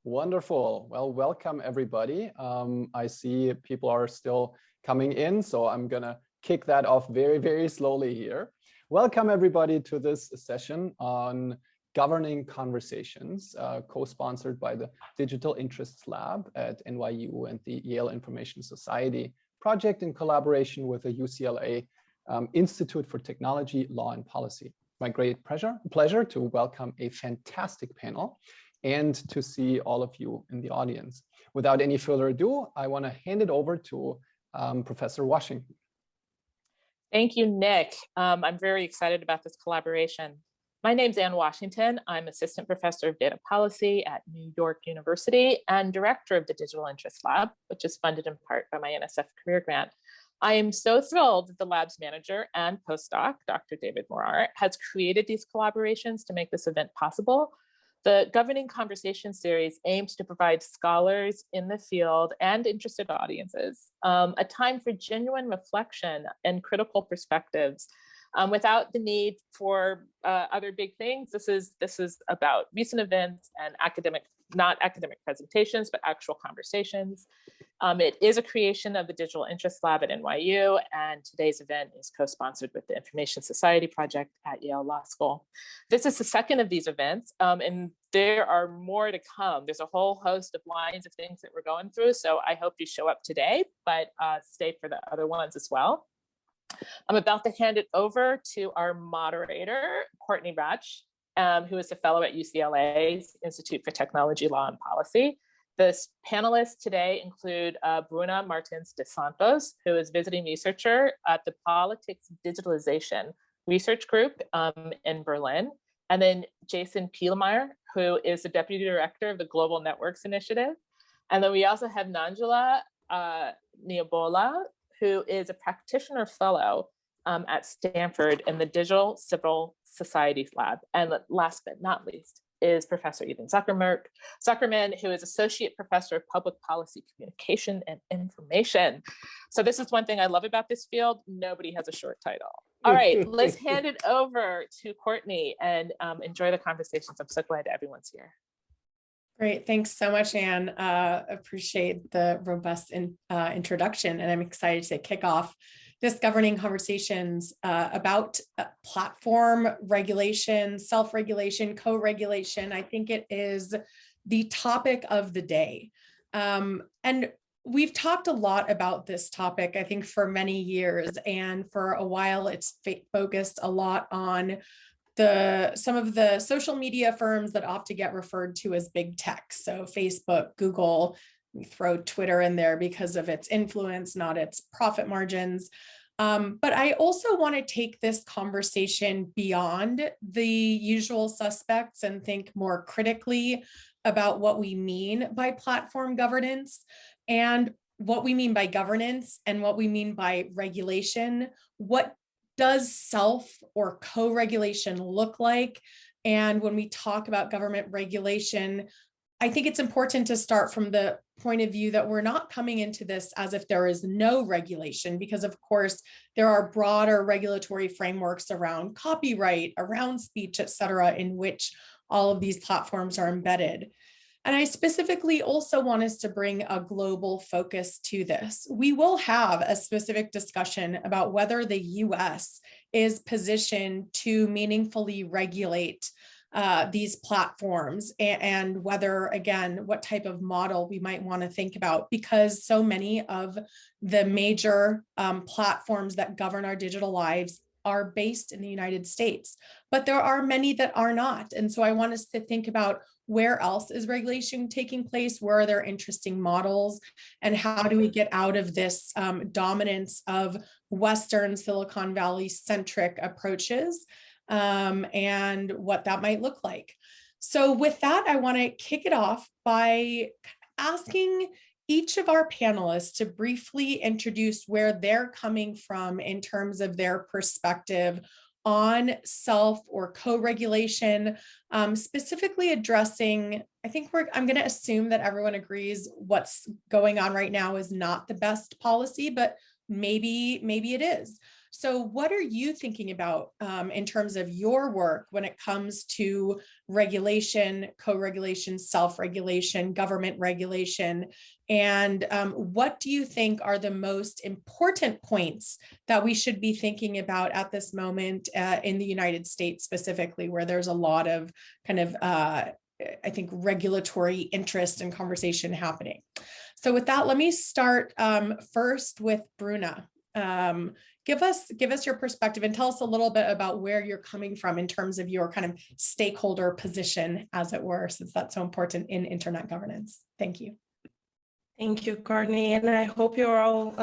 Wonderful. Well, welcome everybody. I see people are still coming in, so I'm gonna kick that off very, very slowly here. Welcome everybody to this session on governing conversations, co-sponsored by the Digital Interests Lab at NYU and the Yale Information Society project in collaboration with the UCLA Institute for Technology, Law and Policy. My great pleasure to welcome a fantastic panel and to see all of you in the audience. Without any further ado, I want to hand it over to Professor Washington. Thank you, Nick. I'm very excited about this collaboration. My name's Ann Washington. I'm Assistant Professor of Data Policy at New York University and Director of the Digital Interests Lab, which is funded in part by my NSF career grant. I am so thrilled that the lab's manager and postdoc, Dr. David Morar, has created these collaborations to make this event possible. The Governing Conversation series aims to provide scholars in the field and interested audiences a time for genuine reflection and critical perspectives without the need for other big things. This is about recent events and not academic presentations, but actual conversations. It is a creation of the Digital Interests Lab at NYU, and today's event is co-sponsored with the Information Society Project at Yale Law School. This is the second of these events, and there are more to come. There's a whole host of lines of things that we're going through, so I hope you show up today, but stay for the other ones as well. I'm about to hand it over to our moderator, Courtney Ratch, who is a fellow at UCLA's Institute for Technology, Law and Policy. The panelists today include Bruna Martins de Santos, who is visiting researcher at the Politics Digitalization Research Group in Berlin, and then Jason Pielmeyer, who is the Deputy Director of the Global Networks Initiative. And then we also have Nanjala Niabola, who is a practitioner fellow at Stanford in the Digital Civil Societies Lab. And last but not least is Professor Ethan Zuckerman, who is Associate Professor of Public Policy Communication and Information. So this is one thing I love about this field. Nobody has a short title. All right, let's hand it over to Courtney and enjoy the conversations. I'm so glad everyone's here. Great, thanks so much, Anne. Appreciate the robust introduction, and I'm excited to kick off this governing conversations about platform regulation, self-regulation, co-regulation. I think it is the topic of the day. And we've talked a lot about this topic, I think, for many years, and for a while it's focused a lot on some of the social media firms that often get referred to as big tech. So Facebook, Google, we throw Twitter in there because of its influence, not its profit margins. But I also want to take this conversation beyond the usual suspects and think more critically about what we mean by platform governance and what we mean by governance and what we mean by regulation. What does self or co-regulation look like? And when we talk about government regulation, I think it's important to start from the point of view that we're not coming into this as if there is no regulation, because of course there are broader regulatory frameworks around copyright, around speech, et cetera, in which all of these platforms are embedded. And I specifically also want us to bring a global focus to this. We will have a specific discussion about whether the US is positioned to meaningfully regulate these platforms and whether, again, what type of model we might want to think about, because so many of the major platforms that govern our digital lives are based in the United States, but there are many that are not. And so I want us to think about where else is regulation taking place, where are there interesting models, and how do we get out of this dominance of Western Silicon Valley centric approaches and what that might look like. So with that, I want to kick it off by asking each of our panelists to briefly introduce where they're coming from in terms of their perspective on self or co-regulation, specifically addressing, I'm going to assume that everyone agrees what's going on right now is not the best policy, but maybe it is. So what are you thinking about in terms of your work when it comes to regulation, co-regulation, self-regulation, government regulation? And what do you think are the most important points that we should be thinking about at this moment in the United States specifically, where there's a lot of kind of, I think, regulatory interest and conversation happening? So with that, let me start first with Bruna. Give us your perspective and tell us a little bit about where you're coming from in terms of your kind of stakeholder position, as it were, since that's so important in internet governance. Thank you. Thank you, Courtney, and I hope you're all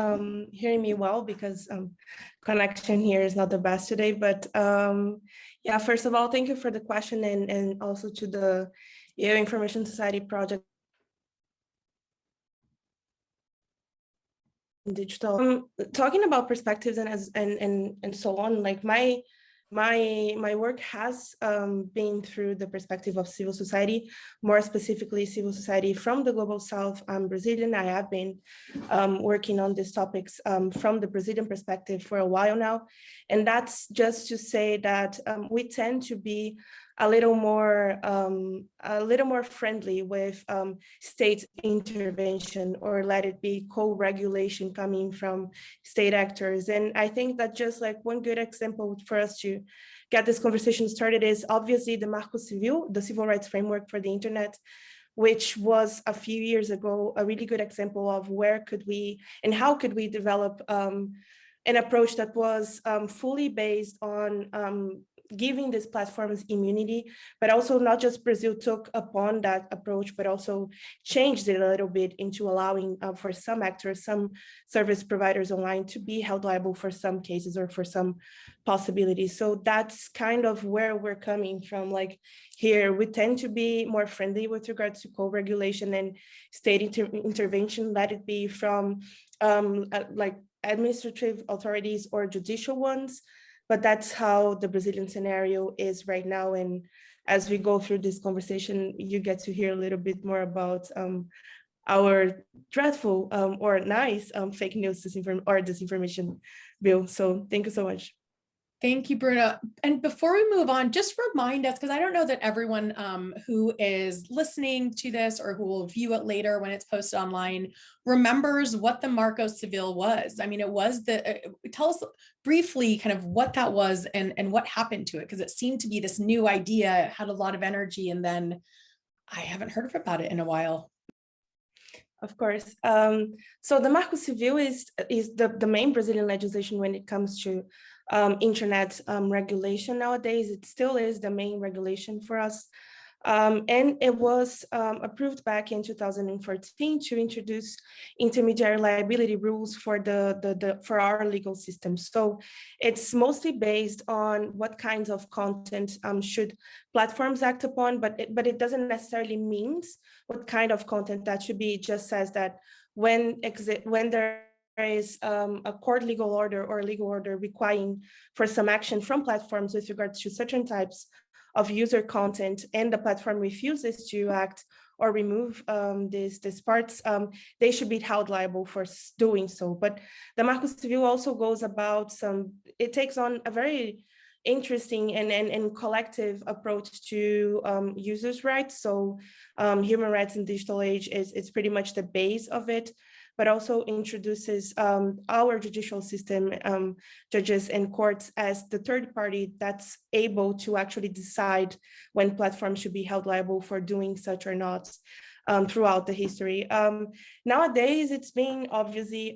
hearing me well, because connection here is not the best today. But yeah, first of all, thank you for the question, and also to the Yale Information Society project digital. Talking about perspectives and so on, like my work has been through the perspective of civil society, more specifically civil society from the Global South. I'm Brazilian. I have been working on these topics from the Brazilian perspective for a while now. And that's just to say that we tend to be a little more friendly with state intervention, or let it be co-regulation coming from state actors. And I think that just like one good example for us to get this conversation started is obviously the Marco Civil, the civil rights framework for the internet, which was a few years ago a really good example of where could we and how could we develop an approach that was fully based on giving these platforms immunity, but also not just Brazil took upon that approach, but also changed it a little bit into allowing for some actors, some service providers online to be held liable for some cases or for some possibilities. So that's kind of where we're coming from. Like here, we tend to be more friendly with regards to co-regulation and state intervention, let it be from like administrative authorities or judicial ones. But that's how the Brazilian scenario is right now. And as we go through this conversation, you get to hear a little bit more about our dreadful or nice fake news disinformation bill. So thank you so much. Thank you, Bruna. And before we move on, just remind us, because I don't know that everyone who is listening to this or who will view it later when it's posted online remembers what the Marco Civil was. I mean, it was tell us briefly kind of what that was and what happened to it, because it seemed to be this new idea, had a lot of energy, and then I haven't heard about it in a while. Of course. So the Marco Civil is the main Brazilian legislation when it comes to internet regulation nowadays. It still is the main regulation for us. And it was approved back in 2014 to introduce intermediary liability rules for for our legal system. So it's mostly based on what kinds of content should platforms act upon, but it doesn't necessarily mean what kind of content that should be. It just says that when there is a court legal order or legal order requiring for some action from platforms with regards to certain types of user content, and the platform refuses to act or remove these parts, they should be held liable for doing so. But the Marco Civil also goes about it takes on a very interesting and collective approach to users' rights. So human rights in digital age is pretty much the base of it, but also introduces our judicial system, judges and courts as the third party that's able to actually decide when platforms should be held liable for doing such or not throughout the history. Nowadays, it's being obviously,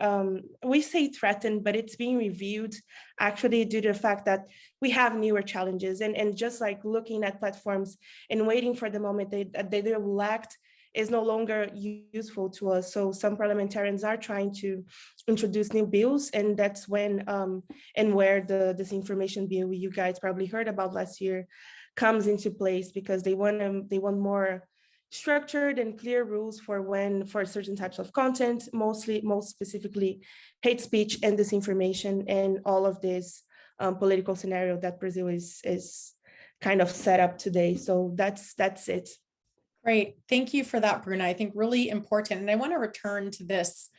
we say threatened, but it's being reviewed actually due to the fact that we have newer challenges. And just like looking at platforms and waiting for the moment they will act is no longer useful to us. So some parliamentarians are trying to introduce new bills, and that's when and where the disinformation bill you guys probably heard about last year comes into place, because they want more structured and clear rules for certain types of content, most specifically hate speech and disinformation, and all of this political scenario that Brazil is kind of set up today. So that's it. Great. Thank you for that, Bruna. I think really important. And I want to return to this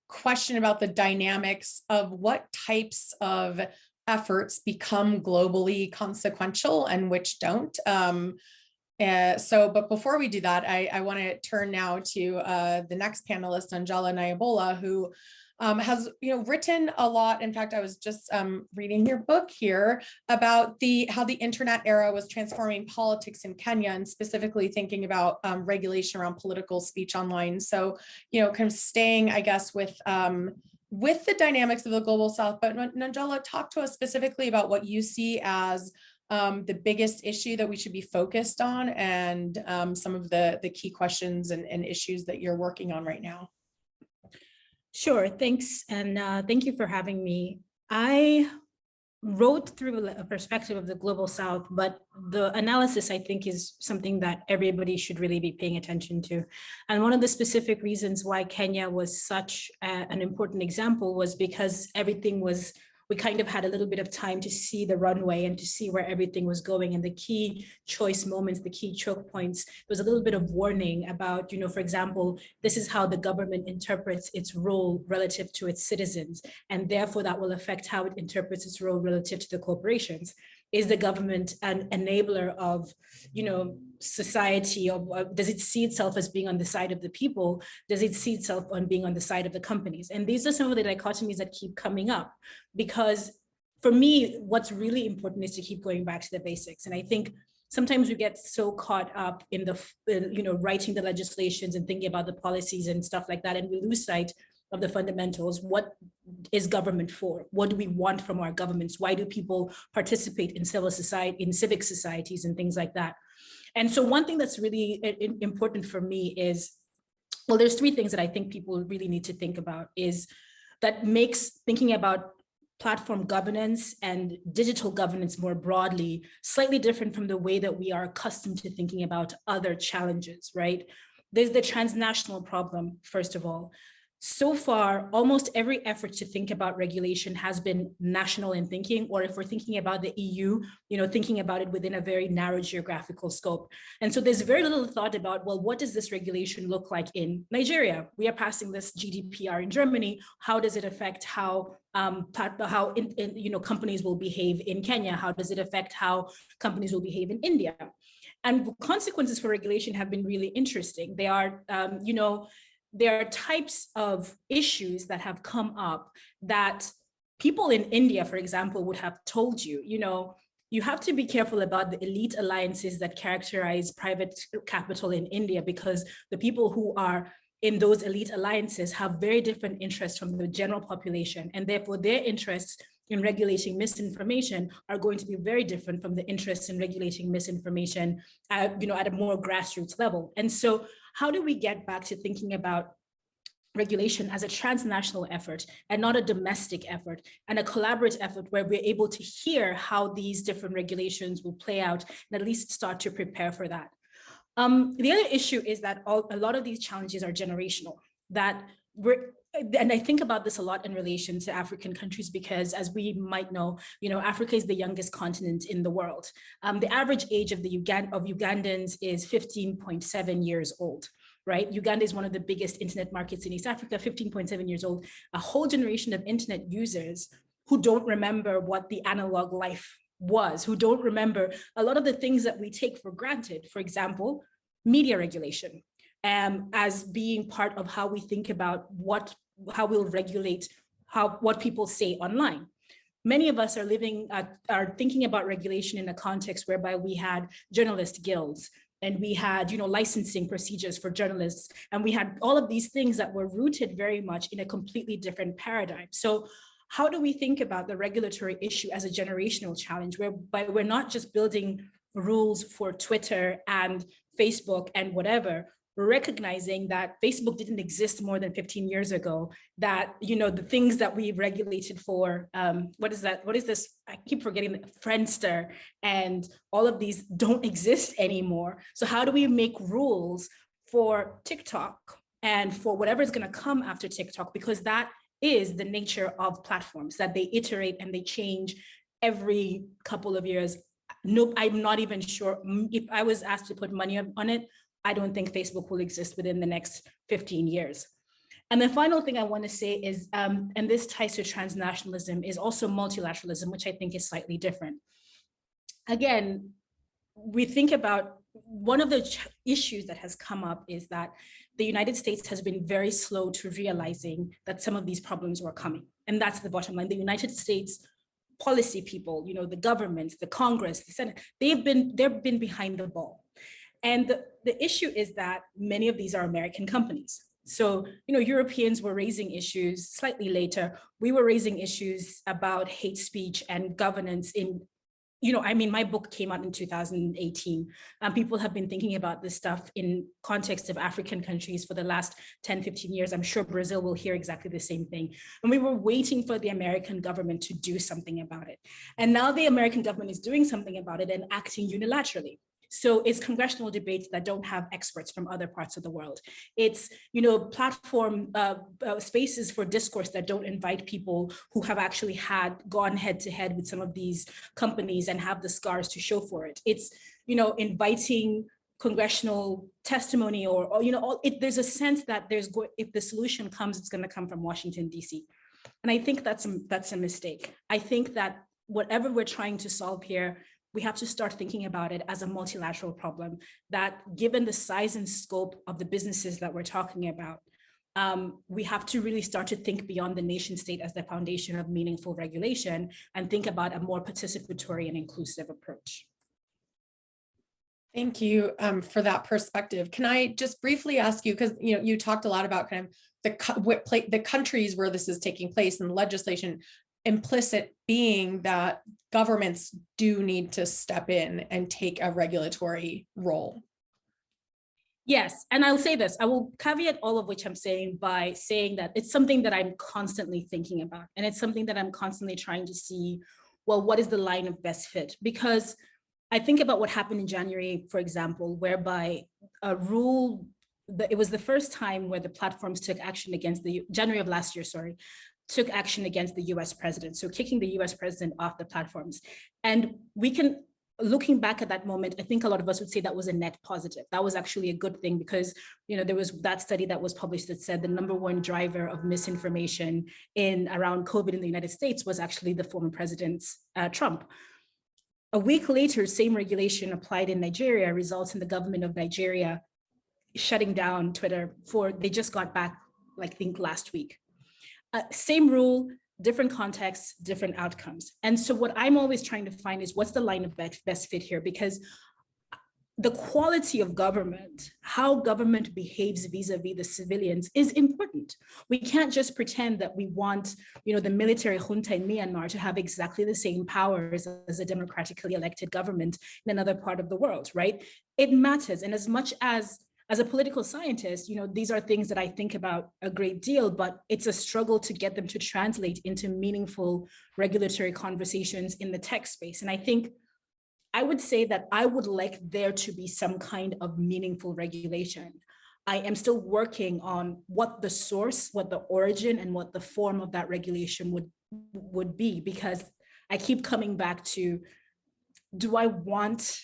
question about the dynamics of what types of efforts become globally consequential and which don't. But before we do that, I want to turn now to the next panelist, Angela Nyabola, who has written a lot. In fact, I was just reading your book here about how the internet era was transforming politics in Kenya, and specifically thinking about regulation around political speech online. So, kind of staying, I guess, with the dynamics of the global South. But Nanjala, talk to us specifically about what you see as the biggest issue that we should be focused on, and some of the key questions and issues that you're working on right now. Sure, thanks. And thank you for having me. I wrote through a perspective of the global South, but the analysis, I think, is something that everybody should really be paying attention to. And one of the specific reasons why Kenya was such an important example was because we kind of had a little bit of time to see the runway and to see where everything was going, and the key choice moments, the key choke points. There was a little bit of warning about, for example, this is how the government interprets its role relative to its citizens, and therefore that will affect how it interprets its role relative to the corporations. Is the government an enabler of, society, or does it see itself as being on the side of the people? Does it see itself on being on the side of the companies? And these are some of the dichotomies that keep coming up, because for me, what's really important is to keep going back to the basics. And I think sometimes we get so caught up in writing the legislations and thinking about the policies and stuff like that, and we lose sight of the fundamentals. What is government for? What do we want from our governments? Why do people participate in civil society, in civic societies and things like that? And so one thing that's really important for me is, well, there's three things that I think people really need to think about, is that makes thinking about platform governance and digital governance more broadly slightly different from the way that we are accustomed to thinking about other challenges, right? There's the transnational problem, first of all. So far, almost every effort to think about regulation has been national in thinking, or if we're thinking about the EU, thinking about it within a very narrow geographical scope. And so there's very little thought about, well, what does this regulation look like in Nigeria? We are passing this GDPR in Germany. How does it affect how companies will behave in Kenya? How does it affect how companies will behave in India? And consequences for regulation have been really interesting. They are, there are types of issues that have come up that people in India, for example, would have told you, you have to be careful about the elite alliances that characterize private capital in India, because the people who are in those elite alliances have very different interests from the general population, and therefore their interests in regulating misinformation are going to be very different from the interests in regulating misinformation at a more grassroots level. And so how do we get back to thinking about regulation as a transnational effort and not a domestic effort, and a collaborative effort where we're able to hear how these different regulations will play out and at least start to prepare for that? The other issue is that a lot of these challenges are generational, and I think about this a lot in relation to African countries, because as we might know, Africa is the youngest continent in the world. The average age of Ugandans is 15.7 years old, right? Uganda is one of the biggest internet markets in East Africa, 15.7 years old, a whole generation of internet users who don't remember what the analog life was, who don't remember a lot of the things that we take for granted. For example, media regulation, as being part of how we think about how we'll regulate what people say online. Many of us are thinking about regulation in a context whereby we had journalist guilds, and we had licensing procedures for journalists, and we had all of these things that were rooted very much in a completely different paradigm. So how do we think about the regulatory issue as a generational challenge, whereby we're not just building rules for Twitter and Facebook and whatever, recognizing that Facebook didn't exist more than 15 years ago, that, the things that we regulated for, what is this? I keep forgetting, Friendster, and all of these don't exist anymore. So how do we make rules for TikTok and for whatever is going to come after TikTok? Because that is the nature of platforms, that they iterate and they change every couple of years. Nope, I'm not even sure. If I was asked to put money on it, I don't think Facebook will exist within the next 15 years. And the final thing I want to say is, and this ties to transnationalism, is also multilateralism, which I think is slightly different. Again, we think about one of the issues that has come up is that the United States has been very slow to realizing that some of these problems were coming. And that's the bottom line. The United States policy people, the government, the Congress, the Senate, they've been behind the ball. And the issue is that many of these are American companies. So, Europeans were raising issues slightly later. We were raising issues about hate speech and governance in, my book came out in 2018. People have been thinking about this stuff in context of African countries for the last 10, 15 years. I'm sure Brazil will hear exactly the same thing. And we were waiting for the American government to do something about it. And now the American government is doing something about it and acting unilaterally. So it's congressional debates that don't have experts from other parts of the world. It's, platform spaces for discourse that don't invite people who have actually gone head to head with some of these companies and have the scars to show for it. It's, inviting congressional testimony there's a sense that if the solution comes, it's going to come from Washington, D.C. And I think that's a mistake. I think that whatever we're trying to solve here, we have to start thinking about it as a multilateral problem, that given the size and scope of the businesses that we're talking about, we have to really start to think beyond the nation state as the foundation of meaningful regulation and think about a more participatory and inclusive approach. Thank you for that perspective. Can I just briefly ask you, because you talked a lot about kind of the countries where this is taking place and legislation, implicit being that governments do need to step in and take a regulatory role. Yes, and I'll say this, I will caveat all of which I'm saying by saying that it's something that I'm constantly thinking about. And it's something that I'm constantly trying to see, well, what is the line of best fit? Because I think about what happened in January, for example, whereby a rule, it was the first time where the platforms took action against January of last year, took action against the US president. So kicking the US president off the platforms. And looking back at that moment, I think a lot of us would say that was a net positive. That was actually a good thing because, there was that study that was published that said the number one driver of misinformation around COVID in the United States was actually the former president, Trump. A week later, same regulation applied in Nigeria results in the government of Nigeria shutting down Twitter they just got back, I think last week. Same rule, different contexts, different outcomes. And so what I'm always trying to find is what's the line of best fit here? Because the quality of government, how government behaves vis-a-vis the civilians is important. We can't just pretend that we want, the military junta in Myanmar to have exactly the same powers as a democratically elected government in another part of the world, right? It matters. And as much as a political scientist, these are things that I think about a great deal, but it's a struggle to get them to translate into meaningful regulatory conversations in the tech space. And I think I would say that I would like there to be some kind of meaningful regulation. I am still working on what the source, what the origin, and what the form of that regulation would be, because I keep coming back to, do I want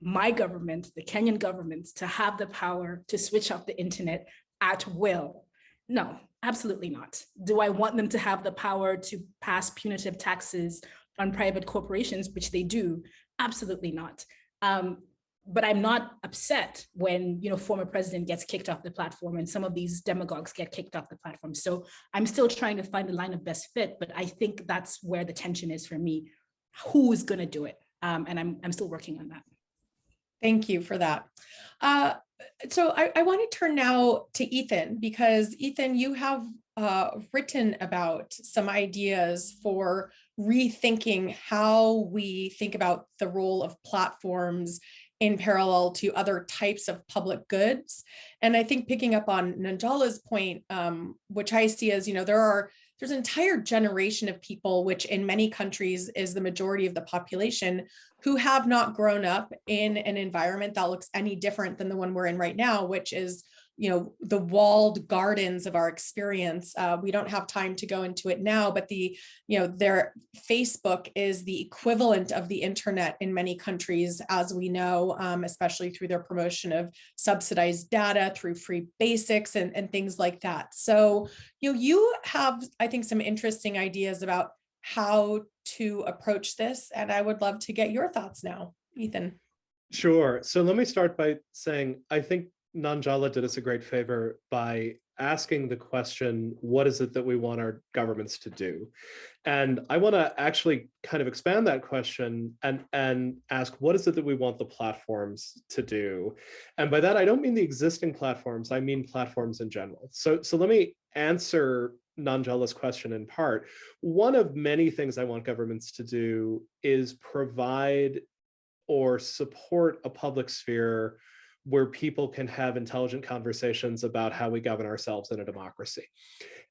my government, the Kenyan government, to have the power to switch off the internet at will? No, absolutely not. Do I want them to have the power to pass punitive taxes on private corporations, which they do? Absolutely not. But I'm not upset when, former president gets kicked off the platform and some of these demagogues get kicked off the platform. So I'm still trying to find the line of best fit, but I think that's where the tension is for me. Who's going to do it? And I'm still working on that. Thank you for that. So I want to turn now to Ethan, because Ethan, you have written about some ideas for rethinking how we think about the role of platforms in parallel to other types of public goods. And I think picking up on Nanjala's point, which I see as, there's an entire generation of people, which in many countries is the majority of the population, who have not grown up in an environment that looks any different than the one we're in right now, which is the walled gardens of our experience. We don't have time to go into it now, but their Facebook is the equivalent of the internet in many countries, as we know, especially through their promotion of subsidized data, through free basics and things like that. So, you have, I think, some interesting ideas about how to approach this, and I would love to get your thoughts now, Ethan. Sure. So let me start by saying, I think Nanjala did us a great favor by asking the question, what is it that we want our governments to do? And I want to actually kind of expand that question and ask, what is it that we want the platforms to do? And by that, I don't mean the existing platforms, I mean platforms in general. So let me answer Nanjala's question in part. One of many things I want governments to do is provide or support a public sphere where people can have intelligent conversations about how we govern ourselves in a democracy.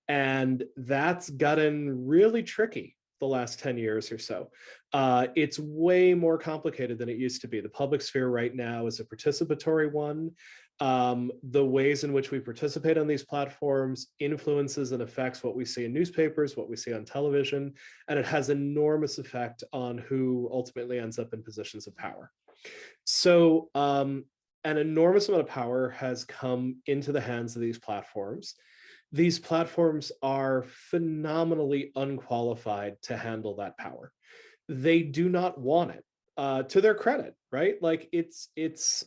And that's gotten really tricky the last 10 years or so. It's way more complicated than it used to be. The public sphere right now is a participatory one. The ways in which we participate on these platforms influences and affects what we see in newspapers, what we see on television, and it has enormous effect on who ultimately ends up in positions of power. So an enormous amount of power has come into the hands of these platforms. These platforms are phenomenally unqualified to handle that power. They do not want it. To their credit, right? Like it's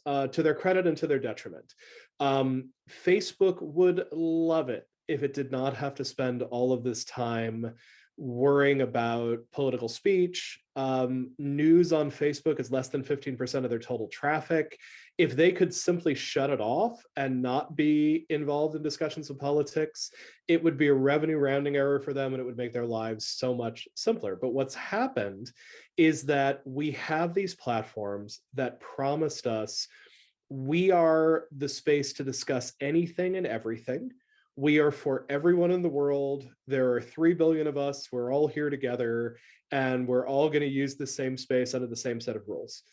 to their credit and to their detriment. Facebook would love it if it did not have to spend all of this time worrying about political speech. News on Facebook is less than 15% of their total traffic. If they could simply shut it off and not be involved in discussions of politics, it would be a revenue rounding error for them and it would make their lives so much simpler. But what's happened is that we have these platforms that promised us we are the space to discuss anything and everything. We are for everyone in the world. There are 3 billion of us. We're all here together and we're all going to use the same space under the same set of rules.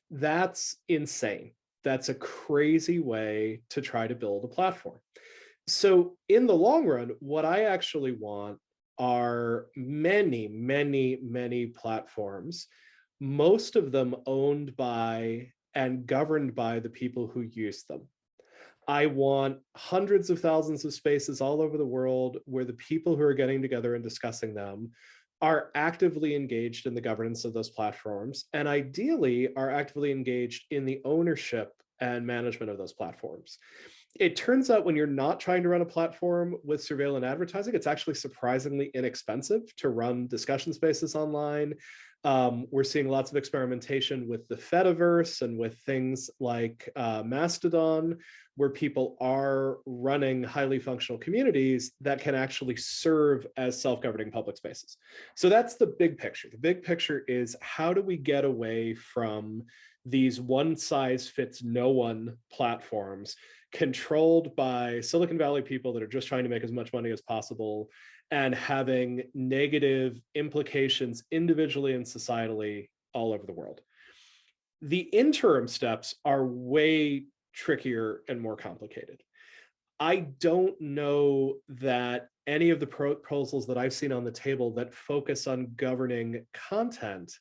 That's insane. That's a crazy way to try to build a platform. So in the long run, what I actually want are many, many, many platforms, most of them owned by and governed by the people who use them. I want hundreds of thousands of spaces all over the world where the people who are getting together and discussing them are actively engaged in the governance of those platforms, and ideally are actively engaged in the ownership and management of those platforms. It turns out when you're not trying to run a platform with surveillance advertising, it's actually surprisingly inexpensive to run discussion spaces online. We're seeing lots of experimentation with the Fediverse and with things like Mastodon, where people are running highly functional communities that can actually serve as self-governing public spaces. So that's the big picture. The big picture is, how do we get away from these one-size-fits-no-one platforms controlled by Silicon Valley people that are just trying to make as much money as possible and having negative implications individually and societally all over the world. The interim steps are way trickier and more complicated. I don't know that any of the proposals that I've seen on the table that focus on governing content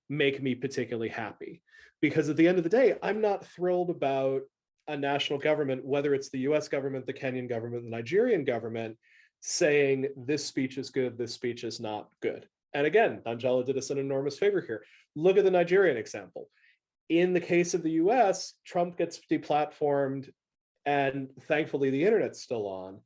make me particularly happy. Because at the end of the day, I'm not thrilled about a national government, whether it's the US government, the Kenyan government, the Nigerian government, saying this speech is good, this speech is not good. And again, Nanjala did us an enormous favor here. Look at the Nigerian example. In the case of the US, Trump gets deplatformed and thankfully the internet's still on.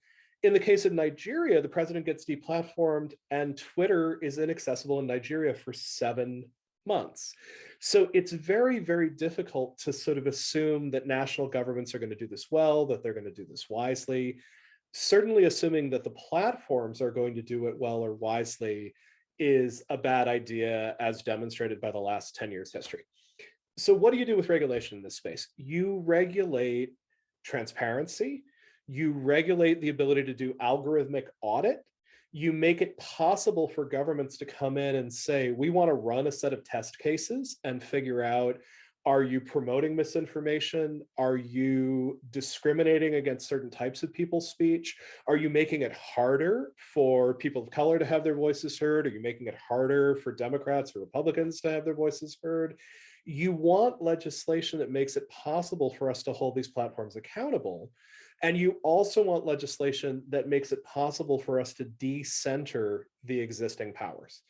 In the case of Nigeria, the president gets deplatformed and Twitter is inaccessible in Nigeria for 7 months. So it's very, very difficult to sort of assume that national governments are going to do this well, that they're going to do this wisely. Certainly assuming that the platforms are going to do it well or wisely is a bad idea, as demonstrated by the last 10 years history. So what do you do with regulation in this space? You regulate transparency, you regulate the ability to do algorithmic audit, you make it possible for governments to come in and say, we want to run a set of test cases and figure out Are you promoting misinformation? Are you discriminating against certain types of people's speech? Are you making it harder for people of color to have their voices heard? Are you making it harder for Democrats or Republicans to have their voices heard? You want legislation that makes it possible for us to hold these platforms accountable. And you also want legislation that makes it possible for us to decenter the existing powers.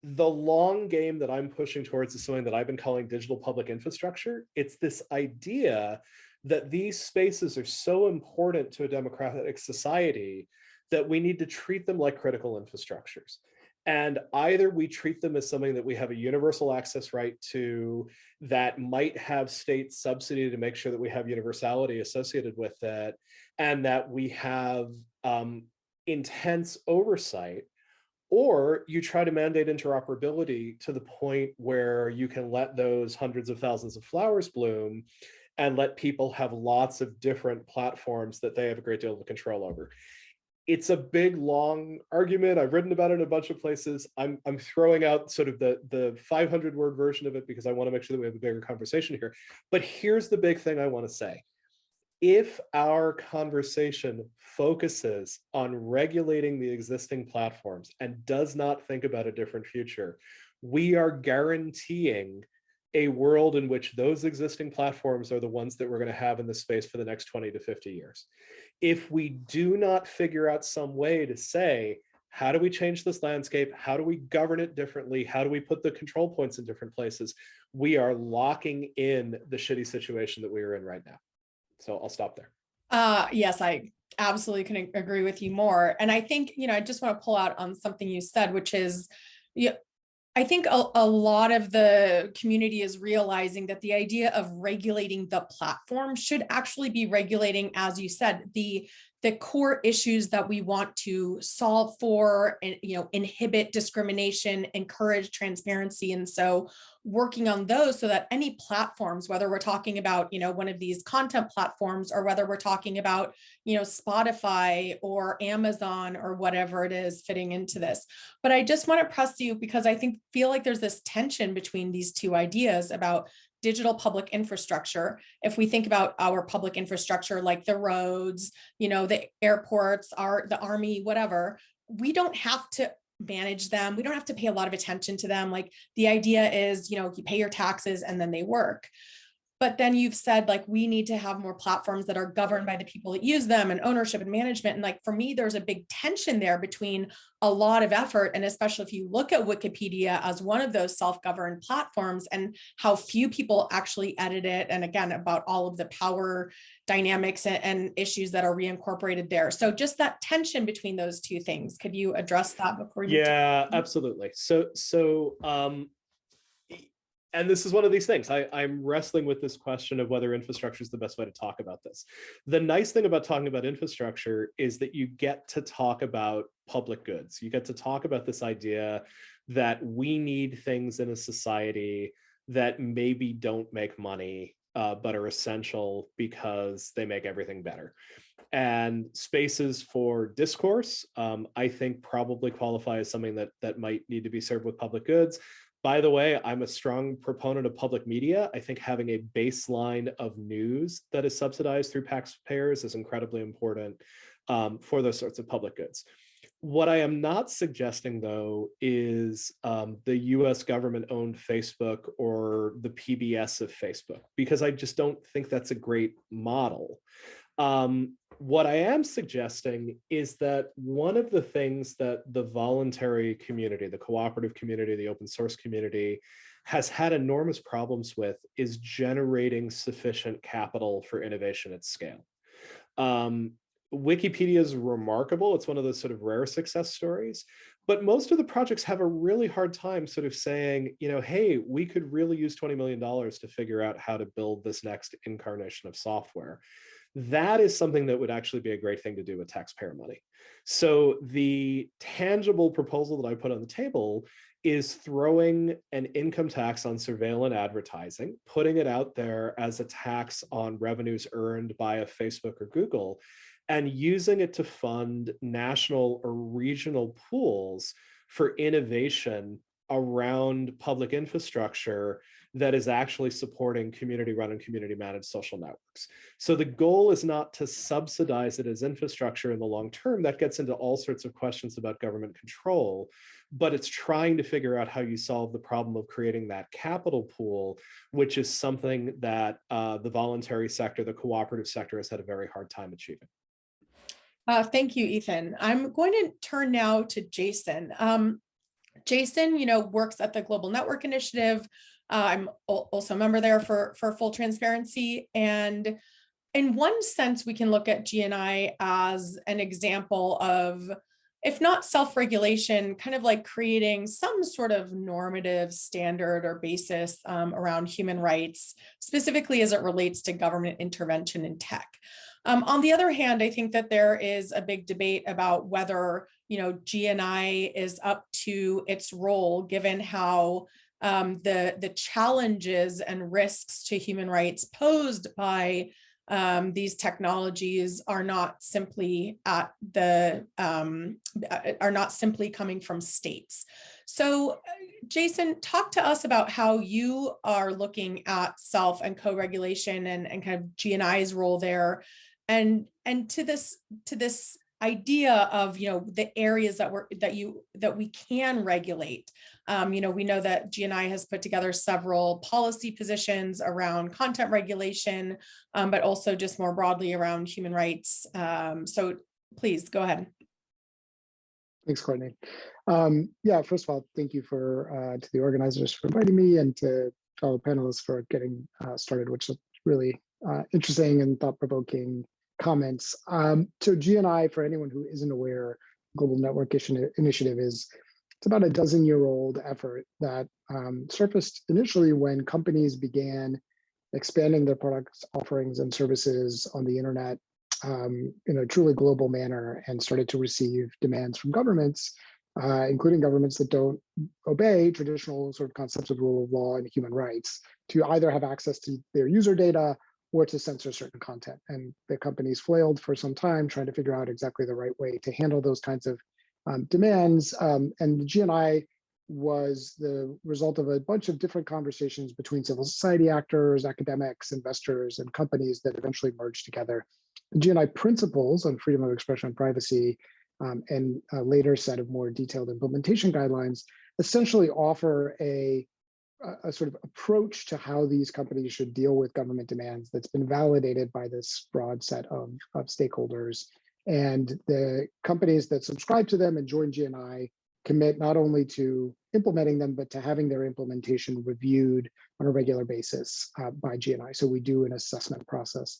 The long game that I'm pushing towards is something that I've been calling digital public infrastructure. It's this idea that these spaces are so important to a democratic society that we need to treat them like critical infrastructures. And either we treat them as something that we have a universal access right to, that might have state subsidy to make sure that we have universality associated with it, and that we have intense oversight, or you try to mandate interoperability to the point where you can let those hundreds of thousands of flowers bloom and let people have lots of different platforms that they have a great deal of control over. It's a big, long argument. I've written about it in a bunch of places. I'm throwing out sort of the 500-word version of it because I want to make sure that we have a bigger conversation here. But here's the big thing I want to say. If our conversation focuses on regulating the existing platforms and does not think about a different future, we are guaranteeing a world in which those existing platforms are the ones that we're going to have in the space for the next 20 to 50 years. If we do not figure out some way to say, how do we change this landscape? How do we govern it differently? How do we put the control points in different places? We are locking in the shitty situation that we are in right now. So I'll stop there. Yes, I absolutely can agree with you more. And I think, I just want to pull out on something you said, which is, I think a lot of the community is realizing that the idea of regulating the platform should actually be regulating, as you said, the core issues that we want to solve for, and inhibit discrimination, encourage transparency. And so working on those so that any platforms, whether we're talking about one of these content platforms, or whether we're talking about Spotify or Amazon or whatever it is fitting into this. But I just want to press you, because I feel like there's this tension between these two ideas about digital public infrastructure. If we think about our public infrastructure, like the roads, the airports, the army, whatever, we don't have to manage them. We don't have to pay a lot of attention to them. Like, the idea is, you pay your taxes and then they work. But then you've said, like, we need to have more platforms that are governed by the people that use them, and ownership and management. And like, for me, there's a big tension there between a lot of effort. And especially if you look at Wikipedia as one of those self-governed platforms, and how few people actually edit it. And again, about all of the power dynamics and issues that are reincorporated there. So just that tension between those two things, could you address that before you? Yeah, absolutely. And this is one of these things. I'm wrestling with this question of whether infrastructure is the best way to talk about this. The nice thing about talking about infrastructure is that you get to talk about public goods. You get to talk about this idea that we need things in a society that maybe don't make money, but are essential because they make everything better. And spaces for discourse, I think, probably qualify as something that might need to be served with public goods. By the way, I'm a strong proponent of public media. I think having a baseline of news that is subsidized through taxpayers is incredibly important for those sorts of public goods. What I am not suggesting, though, is the US government-owned Facebook or the PBS of Facebook, because I just don't think that's a great model. What I am suggesting is that one of the things that the voluntary community, the cooperative community, the open source community has had enormous problems with is generating sufficient capital for innovation at scale. Wikipedia is remarkable. It's one of those sort of rare success stories, but most of the projects have a really hard time sort of saying, hey, we could really use $20 million to figure out how to build this next incarnation of software. That is something that would actually be a great thing to do with taxpayer money. So the tangible proposal that I put on the table is throwing an income tax on surveillance advertising, putting it out there as a tax on revenues earned by a Facebook or Google, and using it to fund national or regional pools for innovation around public infrastructure that is actually supporting community-run and community-managed social networks. So the goal is not to subsidize it as infrastructure in the long term. That gets into all sorts of questions about government control, but it's trying to figure out how you solve the problem of creating that capital pool, which is something that the voluntary sector, the cooperative sector, has had a very hard time achieving. Thank you, Ethan. I'm going to turn now to Jason. Jason, works at the Global Network Initiative. I'm also a member there for full transparency. And in one sense, we can look at GNI as an example of, if not self-regulation, kind of like creating some sort of normative standard or basis around human rights, specifically as it relates to government intervention in tech. On the other hand, I think that there is a big debate about whether, GNI is up to its role, given how the challenges and risks to human rights posed by these technologies are not simply coming from states. So, Jason, talk to us about how you are looking at self and co-regulation and kind of GNI's role there, and to this idea of the areas that we can regulate. We know that GNI has put together several policy positions around content regulation, but also just more broadly around human rights. So please go ahead. Thanks, Courtney. Yeah, first of all, thank you to the organizers for inviting me, and to fellow panelists for getting started, which is really interesting and thought-provoking comments. So GNI, for anyone who isn't aware, Global Network Initiative it's about a dozen-year-old effort that surfaced initially when companies began expanding their products, offerings, and services on the internet in a truly global manner, and started to receive demands from governments, including governments that don't obey traditional sort of concepts of rule of law and human rights, to either have access to their user data or to censor certain content. And the companies flailed for some time trying to figure out exactly the right way to handle those kinds of demands. And the GNI was the result of a bunch of different conversations between civil society actors, academics, investors, and companies that eventually merged together. The GNI principles on freedom of expression and privacy, and a later set of more detailed implementation guidelines, essentially offer a sort of approach to how these companies should deal with government demands that's been validated by this broad set of stakeholders. And the companies that subscribe to them and join GNI commit not only to implementing them, but to having their implementation reviewed on a regular basis by GNI. So we do an assessment process.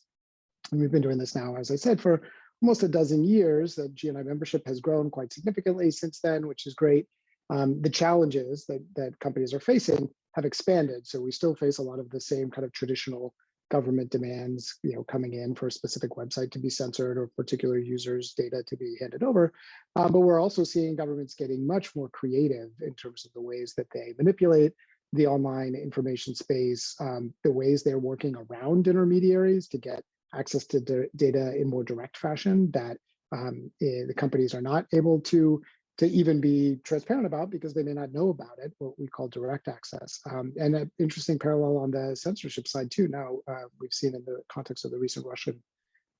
And we've been doing this now, as I said, for almost a dozen years. The GNI membership has grown quite significantly since then, which is great. The challenges that companies are facing have expanded. So we still face a lot of the same kind of traditional government demands, coming in for a specific website to be censored or particular users' data to be handed over. But we're also seeing governments getting much more creative in terms of the ways that they manipulate the online information space, the ways they're working around intermediaries to get access to data in more direct fashion that the companies are not able to even be transparent about, because they may not know about it, what we call direct access. And an interesting parallel on the censorship side too. Now, we've seen in the context of the recent Russian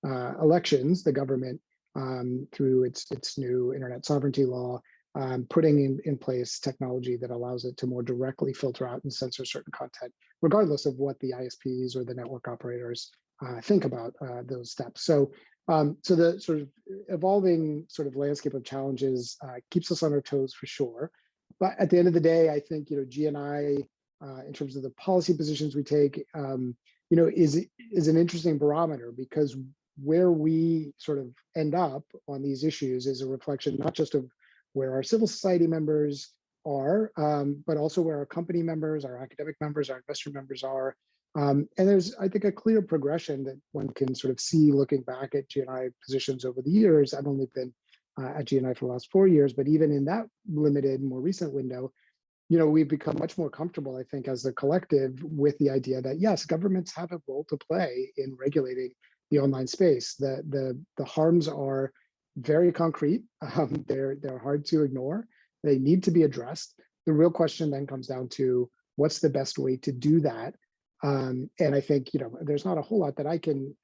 elections, the government, through its new internet sovereignty law, putting in place technology that allows it to more directly filter out and censor certain content, regardless of what the ISPs or the network operators think about those steps. So the sort of evolving sort of landscape of challenges keeps us on our toes for sure. But at the end of the day, I think GNI, in terms of the policy positions we take, is an interesting barometer, because where we sort of end up on these issues is a reflection not just of where our civil society members are, but also where our company members, our academic members, our investor members are. And there's, I think, a clear progression that one can sort of see looking back at GNI positions over the years. I've only been at GNI for the last 4 years, but even in that limited, more recent window, we've become much more comfortable, I think, as a collective with the idea that, yes, governments have a role to play in regulating the online space. The harms are very concrete. They're hard to ignore. They need to be addressed. The real question then comes down to, what's the best way to do that. And I think, there's not a whole lot that I can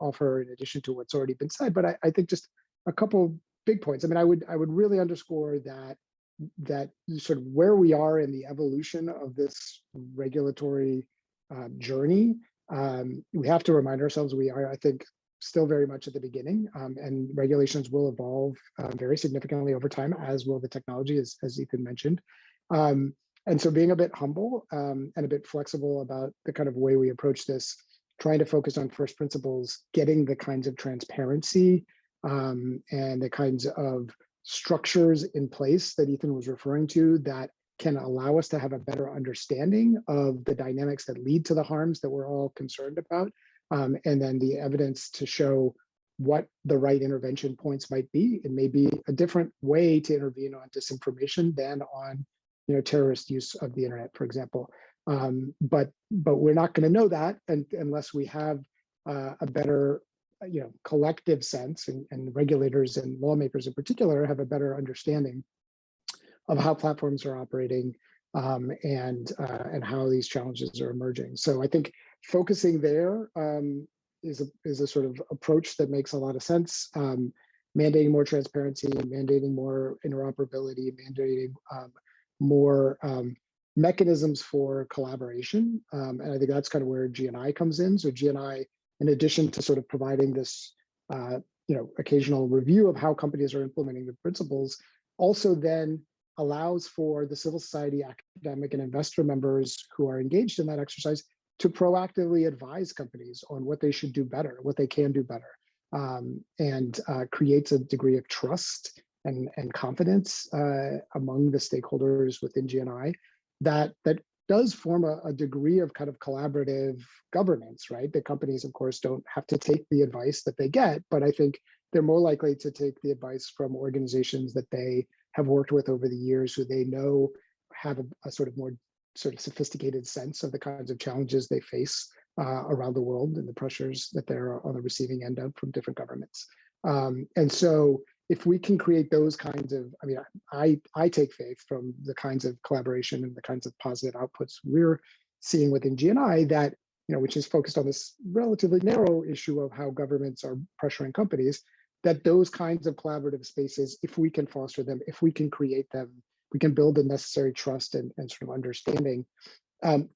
offer in addition to what's already been said, but I think just a couple big points. I mean, I would really underscore that sort of where we are in the evolution of this regulatory journey. We have to remind ourselves we are, I think, still very much at the beginning, and regulations will evolve very significantly over time, as will the technology, as Ethan mentioned. And so being a bit humble and a bit flexible about the kind of way we approach this, trying to focus on first principles, getting the kinds of transparency and the kinds of structures in place that Ethan was referring to that can allow us to have a better understanding of the dynamics that lead to the harms that we're all concerned about, and then the evidence to show what the right intervention points might be. It may be a different way to intervene on disinformation than on terrorist use of the internet, for example. But we're not going to know that unless we have a better collective sense, and regulators and lawmakers in particular have a better understanding of how platforms are operating and how these challenges are emerging. So I think focusing there is a sort of approach that makes a lot of sense. Mandating more transparency, mandating more interoperability, mandating more mechanisms for collaboration. And I think that's kind of where GNI comes in. So GNI, in addition to sort of providing this occasional review of how companies are implementing the principles, also then allows for the civil society, academic, and investor members who are engaged in that exercise to proactively advise companies on what they should do better, what they can do better, and creates a degree of trust and confidence among the stakeholders within GNI that does form a degree of kind of collaborative governance, right? The companies, of course, don't have to take the advice that they get, but I think they're more likely to take the advice from organizations that they have worked with over the years, who they know have a sort of more sort of sophisticated sense of the kinds of challenges they face around the world and the pressures that they're on the receiving end of from different governments. And so if we can create those kinds of, I mean, I take faith from the kinds of collaboration and the kinds of positive outputs we're seeing within GNI that, which is focused on this relatively narrow issue of how governments are pressuring companies, that those kinds of collaborative spaces, if we can foster them, if we can create them, we can build the necessary trust and sort of understanding,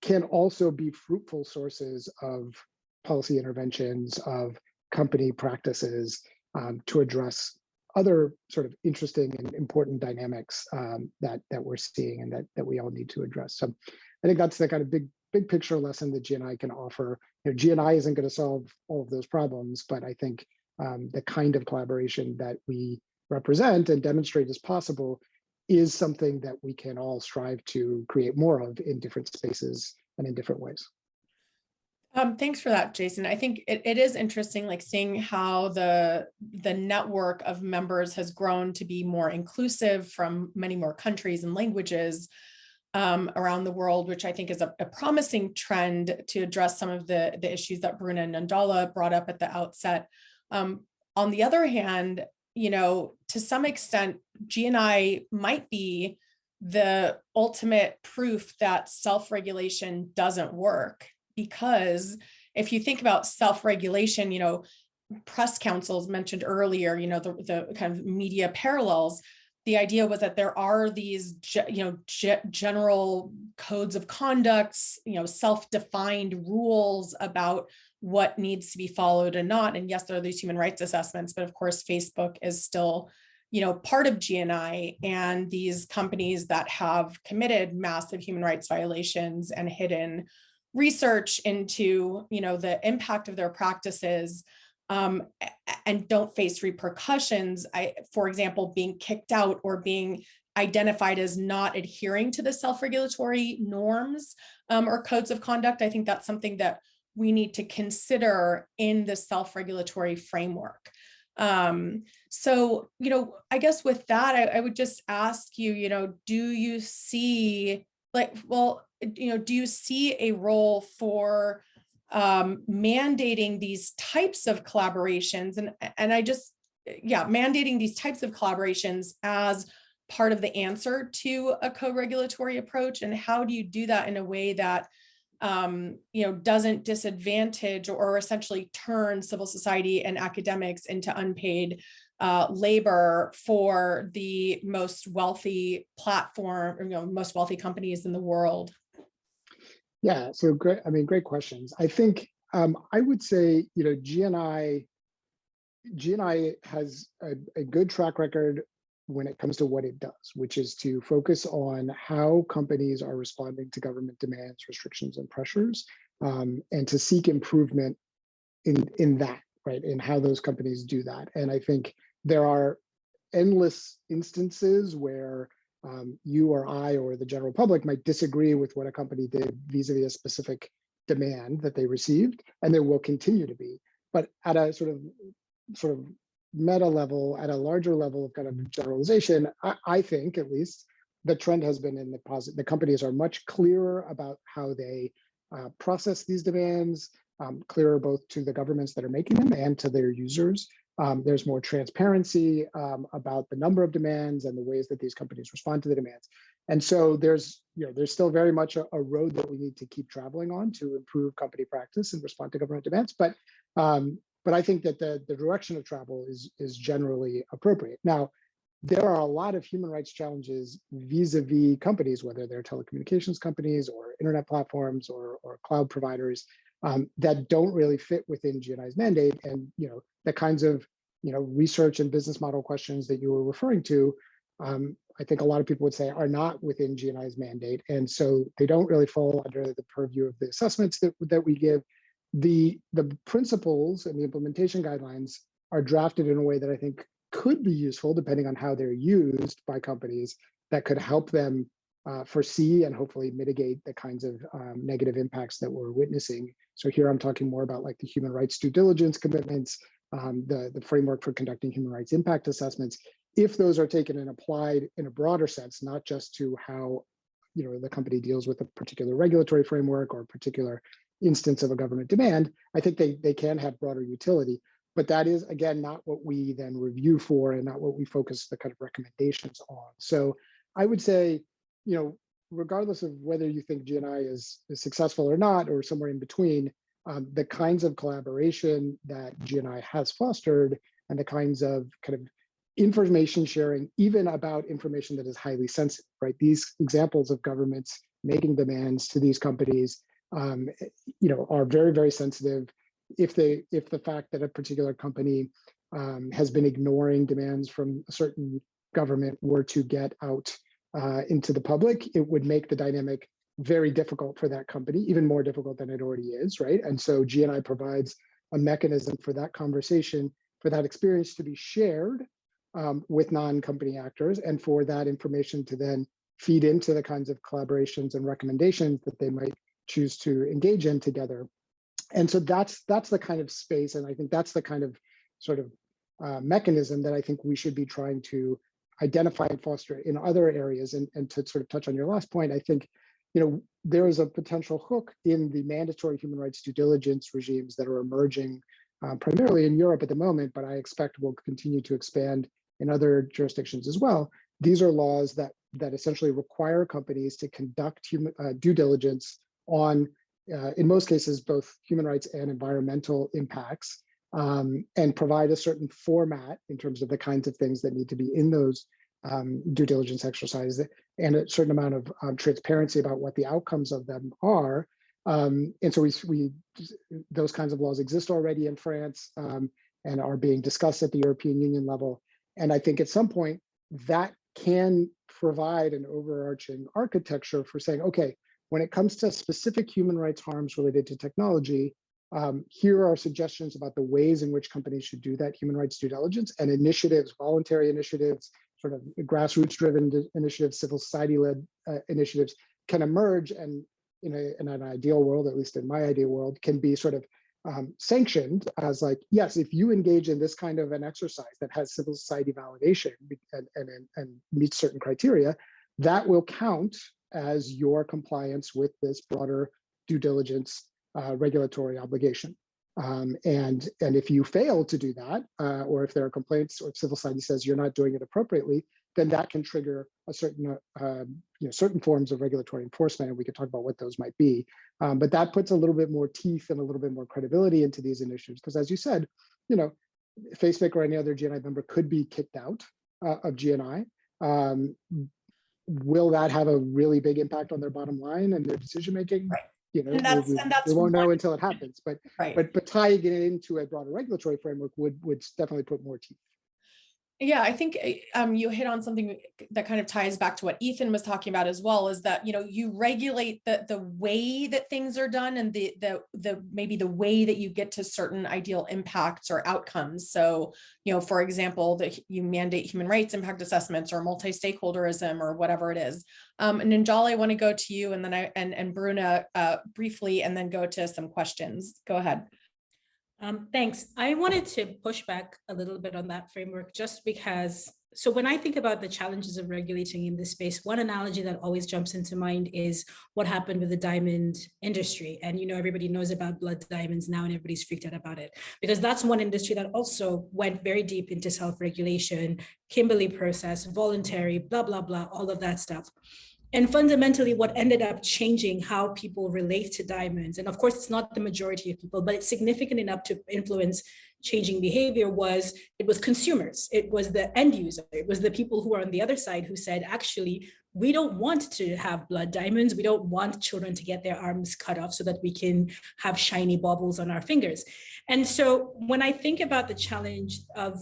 can also be fruitful sources of policy interventions, of company practices to address other sort of interesting and important dynamics that we're seeing and that we all need to address. So I think that's the kind of big picture lesson that GNI can offer. GNI isn't going to solve all of those problems, but I think the kind of collaboration that we represent and demonstrate is possible is something that we can all strive to create more of in different spaces and in different ways. Thanks for that, Jason. I think it is interesting, like seeing how the network of members has grown to be more inclusive from many more countries and languages around the world, which I think is a promising trend to address some of the issues that Bruna and Nandala brought up at the outset. On the other hand, to some extent, GNI might be the ultimate proof that self-regulation doesn't work. Because if you think about self-regulation, press councils mentioned earlier, the kind of media parallels, the idea was that there are these, general codes of conducts, self-defined rules about what needs to be followed and not. And yes, there are these human rights assessments, but of course, Facebook is still, part of GNI, and these companies that have committed massive human rights violations and hidden research into, the impact of their practices and don't face repercussions. For example, being kicked out or being identified as not adhering to the self-regulatory norms or codes of conduct. I think that's something that we need to consider in the self-regulatory framework. So, I guess with that, I would just ask you, do you see do you see a role for mandating these types of collaborations? And mandating these types of collaborations as part of the answer to a co-regulatory approach? And how do you do that in a way that doesn't disadvantage or essentially turn civil society and academics into unpaid labor for the most wealthy most wealthy companies in the world? Yeah, so great. I mean, great questions. I think I would say, GNI has a good track record when it comes to what it does, which is to focus on how companies are responding to government demands, restrictions, and pressures, and to seek improvement in that, right, in how those companies do that. And I think there are endless instances where you or I or the general public might disagree with what a company did vis-a-vis a specific demand that they received, and there will continue to be. But at a sort of meta level, at a larger level of kind of generalization, I think at least the trend has been in the positive. The companies are much clearer about how they process these demands, clearer both to the governments that are making them and to their users. There's more transparency about the number of demands and the ways that these companies respond to the demands. And so there's still very much a road that we need to keep traveling on to improve company practice and respond to government demands. But I think that the direction of travel is generally appropriate. Now, there are a lot of human rights challenges vis-a-vis companies, whether they're telecommunications companies or internet platforms or cloud providers, that don't really fit within GNI's mandate. And the kinds of research and business model questions that you were referring to, I think a lot of people would say are not within GNI's mandate, and so they don't really fall under the purview of the assessments that we give. The principles and the implementation guidelines are drafted in a way that I think could be useful, depending on how they're used by companies, that could help them foresee and hopefully mitigate the kinds of negative impacts that we're witnessing. So here I'm talking more about like the human rights due diligence commitments, the framework for conducting human rights impact assessments. If those are taken and applied in a broader sense, not just to how the company deals with a particular regulatory framework or a particular instance of a government demand, I think they can have broader utility. But that is, again, not what we then review for and not what we focus the kind of recommendations on. So I would say, regardless of whether you think GNI is successful or not, or somewhere in between, the kinds of collaboration that GNI has fostered and the kinds of kind of information sharing, even about information that is highly sensitive, right? These examples of governments making demands to these companies, are very, very sensitive. If the fact that a particular company has been ignoring demands from a certain government were to get out into the public, it would make the dynamic very difficult for that company, even more difficult than it already is, right? And so GNI provides a mechanism for that conversation, for that experience to be shared with non-company actors, and for that information to then feed into the kinds of collaborations and recommendations that they might choose to engage in together. And so that's the kind of space, and I think that's the kind of sort of mechanism that I think we should be trying to identify and foster in other areas. And to sort of touch on your last point, I think there is a potential hook in the mandatory human rights due diligence regimes that are emerging primarily in Europe at the moment, but I expect will continue to expand in other jurisdictions as well. These are laws that essentially require companies to conduct due diligence on, in most cases, both human rights and environmental impacts, and provide a certain format in terms of the kinds of things that need to be in those due diligence exercises, and a certain amount of transparency about what the outcomes of them are. And so those kinds of laws exist already in France and are being discussed at the European Union level. And I think at some point that can provide an overarching architecture for saying, okay, when it comes to specific human rights harms related to technology, here are suggestions about the ways in which companies should do that human rights due diligence, and initiatives, voluntary initiatives, sort of grassroots-driven initiatives, civil society-led initiatives can emerge, and in an ideal world, at least in my ideal world, can be sort of sanctioned as like, yes, if you engage in this kind of an exercise that has civil society validation and meets certain criteria, that will count as your compliance with this broader due diligence regulatory obligation. And if you fail to do that, or if there are complaints, or if civil society says you're not doing it appropriately, then that can trigger a certain, certain forms of regulatory enforcement, and we could talk about what those might be. But that puts a little bit more teeth and a little bit more credibility into these initiatives, because as you said, Facebook or any other GNI member could be kicked out of GNI. Will that have a really big impact on their bottom line and their decision making? Right. And that's we won't know until it happens. But right. but tying it into a broader regulatory framework would definitely put more teeth. Yeah, I think you hit on something that kind of ties back to what Ethan was talking about as well, is that, you regulate the way that things are done and the maybe the way that you get to certain ideal impacts or outcomes. So, for example, that you mandate human rights impact assessments or multi-stakeholderism or whatever it is. And Nanjala, I want to go to you, and then and Bruna briefly, and then go to some questions. Go ahead. Thanks. I wanted to push back a little bit on that framework, just because, so when I think about the challenges of regulating in this space, one analogy that always jumps into mind is what happened with the diamond industry. And, everybody knows about blood diamonds now, and everybody's freaked out about it, because that's one industry that also went very deep into self-regulation, Kimberley process, voluntary, blah, blah, blah, all of that stuff. And fundamentally, what ended up changing how people relate to diamonds, and of course, it's not the majority of people, but it's significant enough to influence changing behavior, it was consumers, it was the end user, it was the people who are on the other side who said, actually, we don't want to have blood diamonds. We don't want children to get their arms cut off so that we can have shiny baubles on our fingers. And so when I think about the challenge of,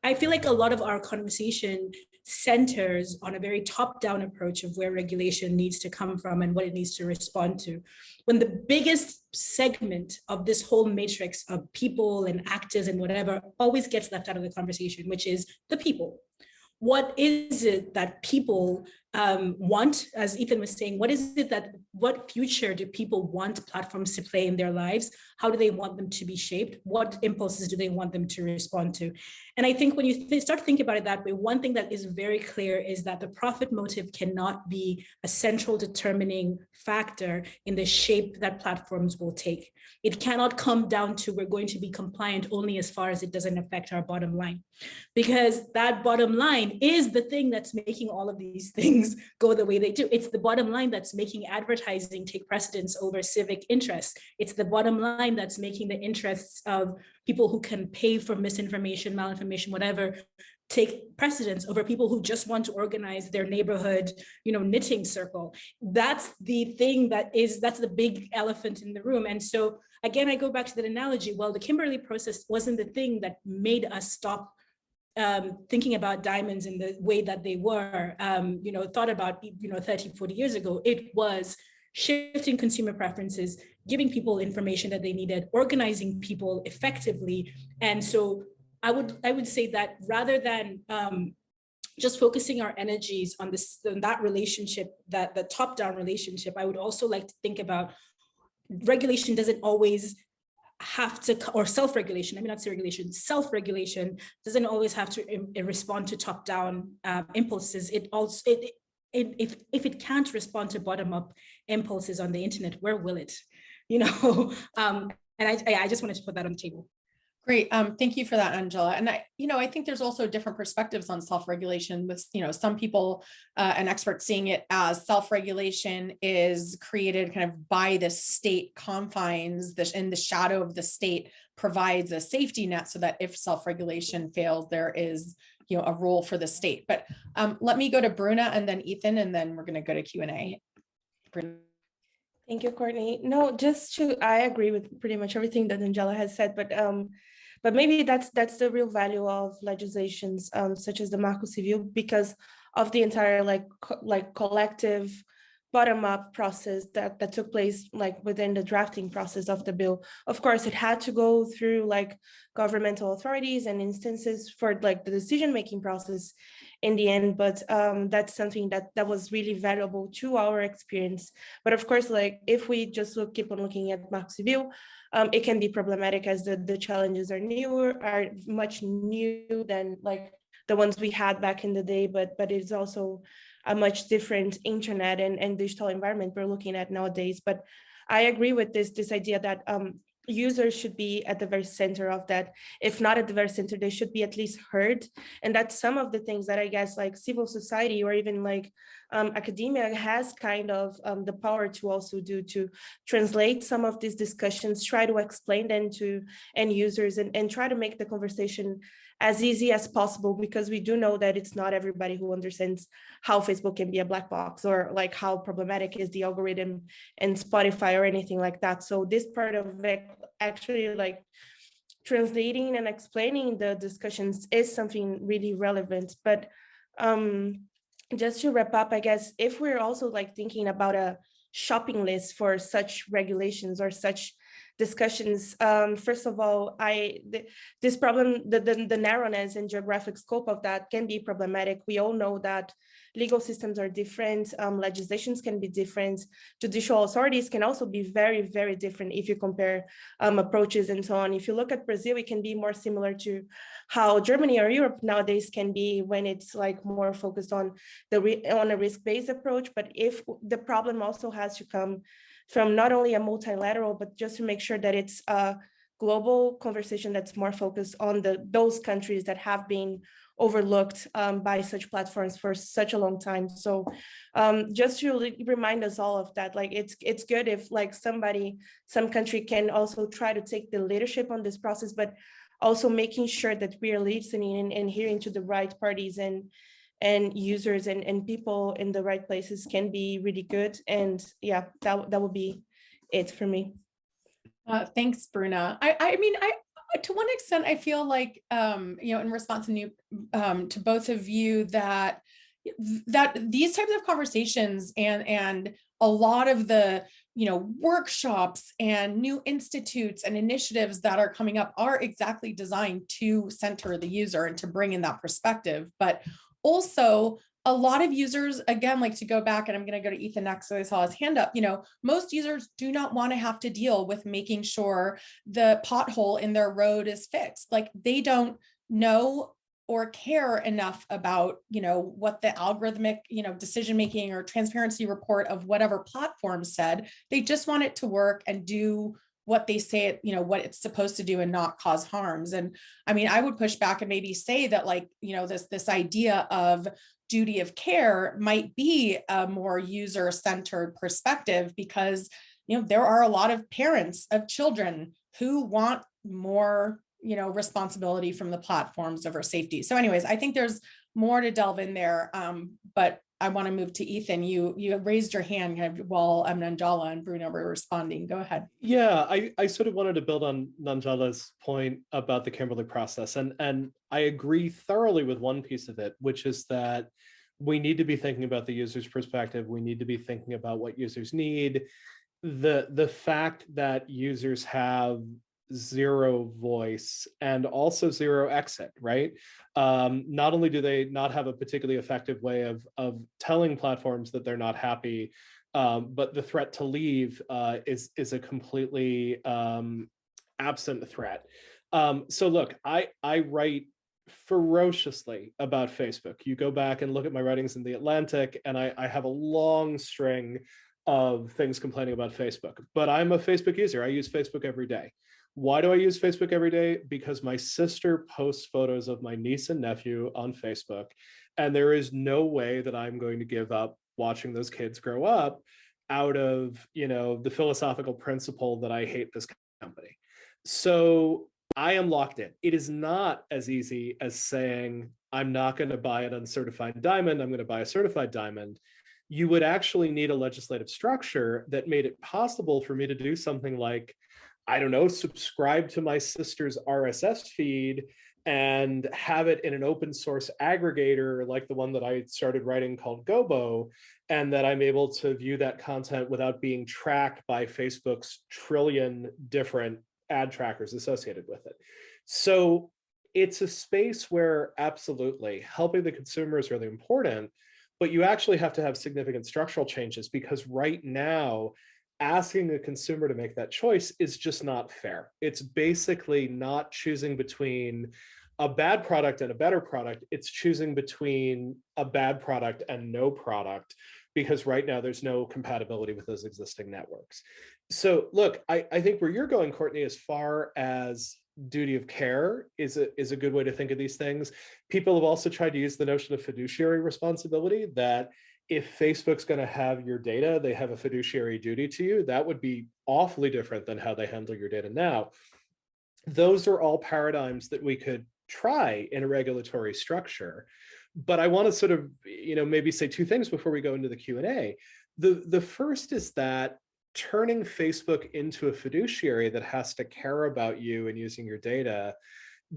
I feel like a lot of our conversation centers on a very top-down approach of where regulation needs to come from and what it needs to respond to, when the biggest segment of this whole matrix of people and actors and whatever always gets left out of the conversation, which is the people. What is it that people want? As Ethan was saying, what future do people want platforms to play in their lives? How do they want them to be shaped? What impulses do they want them to respond to? And I think when you start to think about it that way, one thing that is very clear is that the profit motive cannot be a central determining factor in the shape that platforms will take. It cannot come down to we're going to be compliant only as far as it doesn't affect our bottom line, because that bottom line is the thing that's making all of these things go the way they do. It's the bottom line that's making advertising take precedence over civic interests. It's the bottom line that's making the interests of people who can pay for misinformation, malinformation, whatever, take precedence over people who just want to organize their neighborhood, knitting circle. That's the thing that's the big elephant in the room. And so again, I go back to that analogy. Well, the Kimberley process wasn't the thing that made us stop thinking about diamonds in the way that they were, thought about, 30, 40 years ago. It was shifting consumer preferences, giving people information that they needed, organizing people effectively. And so I would say that rather than just focusing our energies on that relationship, that the top-down relationship, I would also like to think about regulation doesn't always have to, or self-regulation, I mean, not say regulation, self-regulation doesn't always have to respond to top-down impulses. It also, if it can't respond to bottom-up impulses on the internet, where will it? And I just wanted to put that on the table. Great. Thank you for that, Angela. And I think there's also different perspectives on self-regulation with, some people and experts seeing it as self-regulation is created kind of by the state confines, in the shadow of the state provides a safety net so that if self-regulation fails, there is, a role for the state. But let me go to Bruna and then Ethan, and then we're going to go to Q&A. Bruna. Thank you, Courtney. No, I agree with pretty much everything that Angela has said, but maybe that's the real value of legislations such as the Marco Civil, because of the entire collective bottom-up process that took place within the drafting process of the bill. Of course, it had to go through governmental authorities and instances for the decision-making process in the end, but that's something that was really valuable to our experience. But of course, if we just keep on looking at Marco Civil, it can be problematic as the challenges are much new than the ones we had back in the day, but it's also a much different internet and digital environment we're looking at nowadays. But I agree with this idea that users should be at the very center of that. If not at the very center, they should be at least heard. And that's some of the things that I guess like civil society or even like academia has kind of the power to also do, to translate some of these discussions, try to explain them to end users, and try to make the conversation as easy as possible, because we do know that it's not everybody who understands how Facebook can be a black box, or like how problematic is the algorithm and Spotify or anything like that. So this part of it, actually like translating and explaining the discussions, is something really relevant. But just to wrap up, I guess if we're also like thinking about a shopping list for such regulations or such discussions, first of all, this problem, the narrowness and geographic scope of that can be problematic. We all know that legal systems are different, legislations can be different, judicial authorities can also be very, very different if you compare approaches and so on. If you look at Brazil, it can be more similar to how Germany or Europe nowadays can be, when it's like more focused on a risk-based approach. But if the problem also has to come from not only a multilateral, but just to make sure that it's a global conversation that's more focused on those countries that have been overlooked by such platforms for such a long time. So just to remind us all of that, like it's good if like some country can also try to take the leadership on this process, but also making sure that we are listening and hearing to the right parties and users and people in the right places can be really good. And yeah, that would be it for me. Thanks, Bruna. I mean, to one extent, I feel like, in response to both of you, that these types of conversations and a lot of the, workshops and new institutes and initiatives that are coming up are exactly designed to center the user and to bring in that perspective. But also, a lot of users, again, like to go back, and I'm going to go to Ethan next, so I saw his hand up, most users do not want to have to deal with making sure the pothole in their road is fixed. Like they don't know or care enough about, what the algorithmic, decision-making or transparency report of whatever platform said. They just want it to work and do what they say it, what it's supposed to do and not cause harms. And I mean, I would push back and maybe say that this idea of duty of care might be a more user-centered perspective, because there are a lot of parents of children who want more responsibility from the platforms over safety. So anyways, I think there's more to delve in there, but I want to move to Ethan. You raised your hand kind of while Nanjala and Bruno were responding. Go ahead. Yeah, I sort of wanted to build on Nanjala's point about the Kimberley process. And I agree thoroughly with one piece of it, which is that we need to be thinking about the user's perspective. We need to be thinking about what users need. The fact that users have zero voice and also zero exit, right? Not only do they not have a particularly effective way of telling platforms that they're not happy, but the threat to leave is a completely absent threat. So look, I write ferociously about Facebook. You go back and look at my writings in The Atlantic, and I have a long string of things complaining about Facebook, but I'm a Facebook user. I use Facebook every day. Why do I use Facebook every day? Because my sister posts photos of my niece and nephew on Facebook, and there is no way that I'm going to give up watching those kids grow up out of, the philosophical principle that I hate this company. So I am locked in. It is not as easy as saying, I'm not going to buy an uncertified diamond, I'm going to buy a certified diamond. You would actually need a legislative structure that made it possible for me to do something like, I don't know, subscribe to my sister's RSS feed and have it in an open source aggregator like the one that I started writing called Gobo, and that I'm able to view that content without being tracked by Facebook's trillion different ad trackers associated with it. So it's a space where absolutely helping the consumer is really important, but you actually have to have significant structural changes, because right now, asking a consumer to make that choice is just not fair. It's basically not choosing between a bad product and a better product. It's choosing between a bad product and no product, because right now there's no compatibility with those existing networks. So look, I think where you're going, Courtney, as far as duty of care is a good way to think of these things. People have also tried to use the notion of fiduciary responsibility, that if Facebook's going to have your data, they have a fiduciary duty to you. That would be awfully different than how they handle your data now. Those are all paradigms that we could try in a regulatory structure. But I want to sort of, maybe say two things before we go into the Q&A. The first is that turning Facebook into a fiduciary that has to care about you and using your data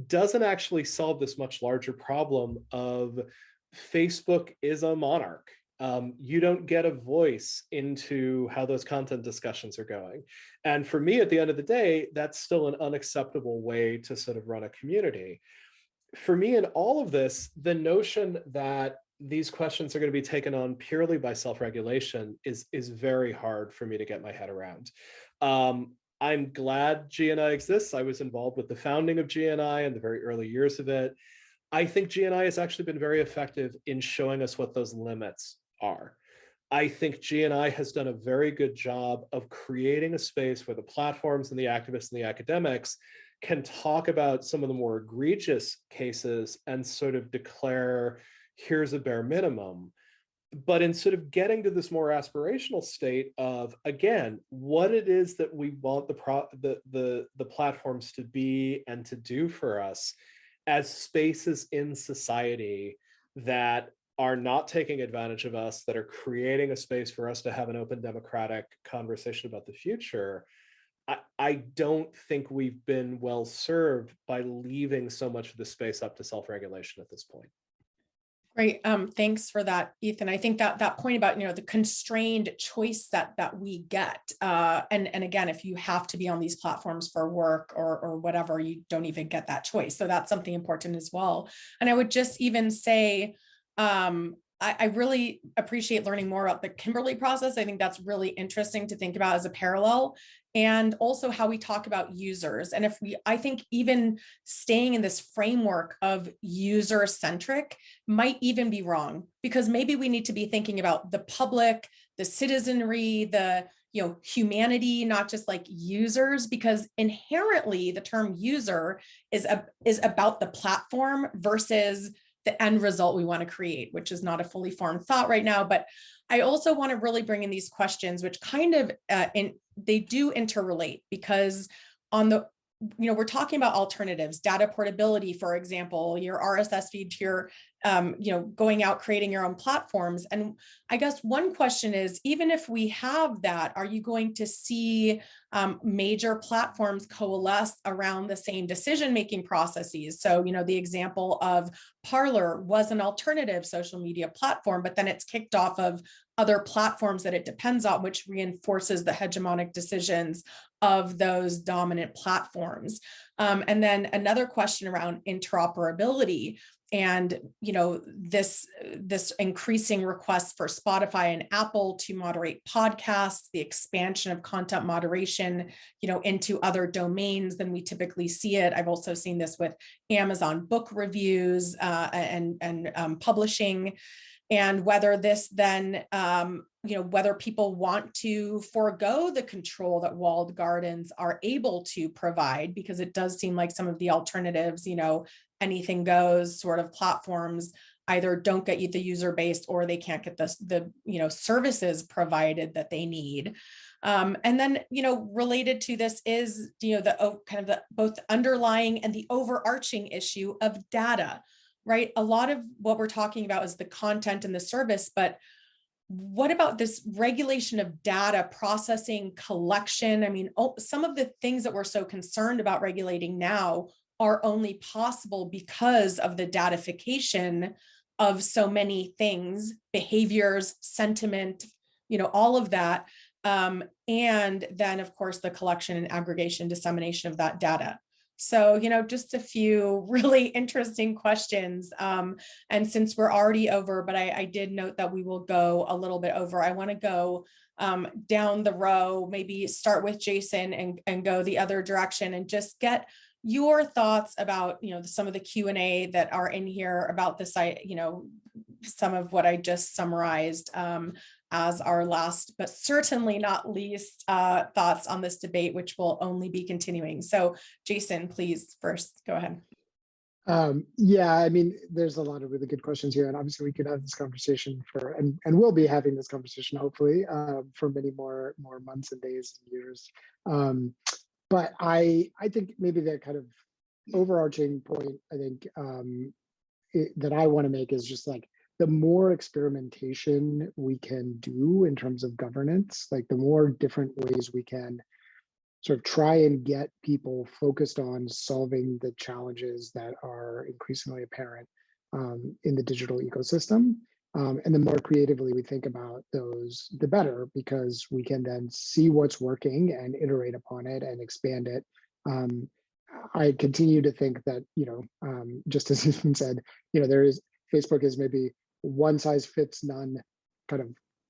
doesn't actually solve this much larger problem of Facebook is a monarch. You don't get a voice into how those content discussions are going. And for me, at the end of the day, that's still an unacceptable way to sort of run a community. For me, in all of this, the notion that these questions are going to be taken on purely by self-regulation is very hard for me to get my head around. I'm glad GNI exists. I was involved with the founding of GNI and the very early years of it. I think GNI has actually been very effective in showing us what those limits are. I think GNI has done a very good job of creating a space where the platforms and the activists and the academics can talk about some of the more egregious cases and sort of declare, here's a bare minimum. But in sort of getting to this more aspirational state of, again, what it is that we want the platforms to be and to do for us as spaces in society that are not taking advantage of us, that are creating a space for us to have an open democratic conversation about the future, I don't think we've been well served by leaving so much of the space up to self-regulation at this point. Great. Thanks for that, Ethan. I think that point about, the constrained choice that we get. And again, if you have to be on these platforms for work or whatever, you don't even get that choice. So that's something important as well. And I would just even say, I really appreciate learning more about the Kimberley process. I think that's really interesting to think about as a parallel, and also how we talk about users. And I think even staying in this framework of user-centric might even be wrong, because maybe we need to be thinking about the public, the citizenry, the humanity, not just like users, because inherently the term user is about the platform versus the end result we want to create, which is not a fully formed thought right now. But I also want to really bring in these questions, which kind of they do interrelate, because on the we're talking about alternatives, data portability, for example, your RSS feed to your going out, creating your own platforms. And I guess one question is, even if we have that, are you going to see major platforms coalesce around the same decision-making processes? So, the example of Parler was an alternative social media platform, but then it's kicked off of other platforms that it depends on, which reinforces the hegemonic decisions of those dominant platforms. And then another question around interoperability. And this increasing request for Spotify and Apple to moderate podcasts, the expansion of content moderation, into other domains than we typically see it. I've also seen this with Amazon book reviews and publishing, and whether this then whether people want to forego the control that walled gardens are able to provide, because it does seem like some of the alternatives, anything goes sort of platforms either don't get you the user base, or they can't get the services provided that they need. And then, related to this is, the kind of the both underlying and the overarching issue of data, right? A lot of what we're talking about is the content and the service, but what about this regulation of data processing, collection? I mean, some of the things that we're so concerned about regulating now are only possible because of the datification of so many things, behaviors, sentiment, all of that. And then, of course, the collection and aggregation, dissemination of that data. So, just a few really interesting questions. And since we're already over, but I did note that we will go a little bit over. I want to go down the row, maybe start with Jason and go the other direction, and just get your thoughts about, some of the Q&A that are in here about the site, some of what I just summarized. as our last, but certainly not least, thoughts on this debate, which will only be continuing. So Jason, please first go ahead. Yeah, I mean, there's a lot of really good questions here, and obviously we could have this conversation for, and we'll be having this conversation hopefully for many more months and days and years. But I think maybe the kind of overarching point I think that I want to make is just like the more experimentation we can do in terms of governance, like the more different ways we can sort of try and get people focused on solving the challenges that are increasingly apparent in the digital ecosystem. And the more creatively we think about those, the better, because we can then see what's working and iterate upon it and expand it. I continue to think that, just as Ethan said, Facebook is maybe one size fits none kind of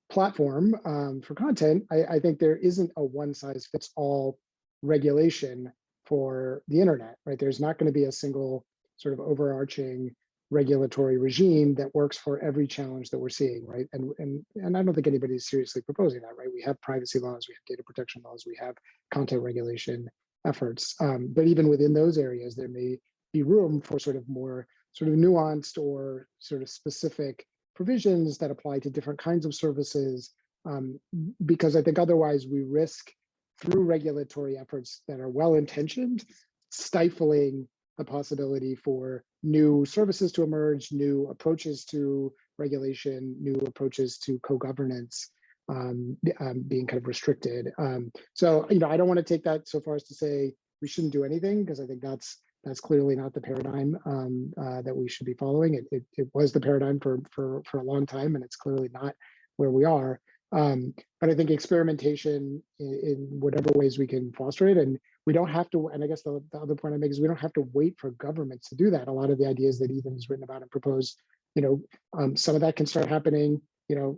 platform for content. I think there isn't a one size fits all regulation for the internet, right? There's not going to be a single sort of overarching regulatory regime that works for every challenge that we're seeing, right? And I don't think anybody's seriously proposing that, right? We have privacy laws, we have data protection laws, we have content regulation efforts, but even within those areas, there may be room for sort of more sort of nuanced or sort of specific provisions that apply to different kinds of services, because I think otherwise we risk, through regulatory efforts that are well-intentioned, stifling the possibility for new services to emerge, new approaches to regulation, new approaches to co-governance being kind of restricted. So, I don't want to take that so far as to say we shouldn't do anything, because I think that's clearly not the paradigm that we should be following. It was the paradigm for a long time, and it's clearly not where we are. But I think experimentation in whatever ways we can foster it, and we don't have to, and I guess the other point I make is we don't have to wait for governments to do that. A lot of the ideas that Ethan has written about and proposed, some of that can start happening,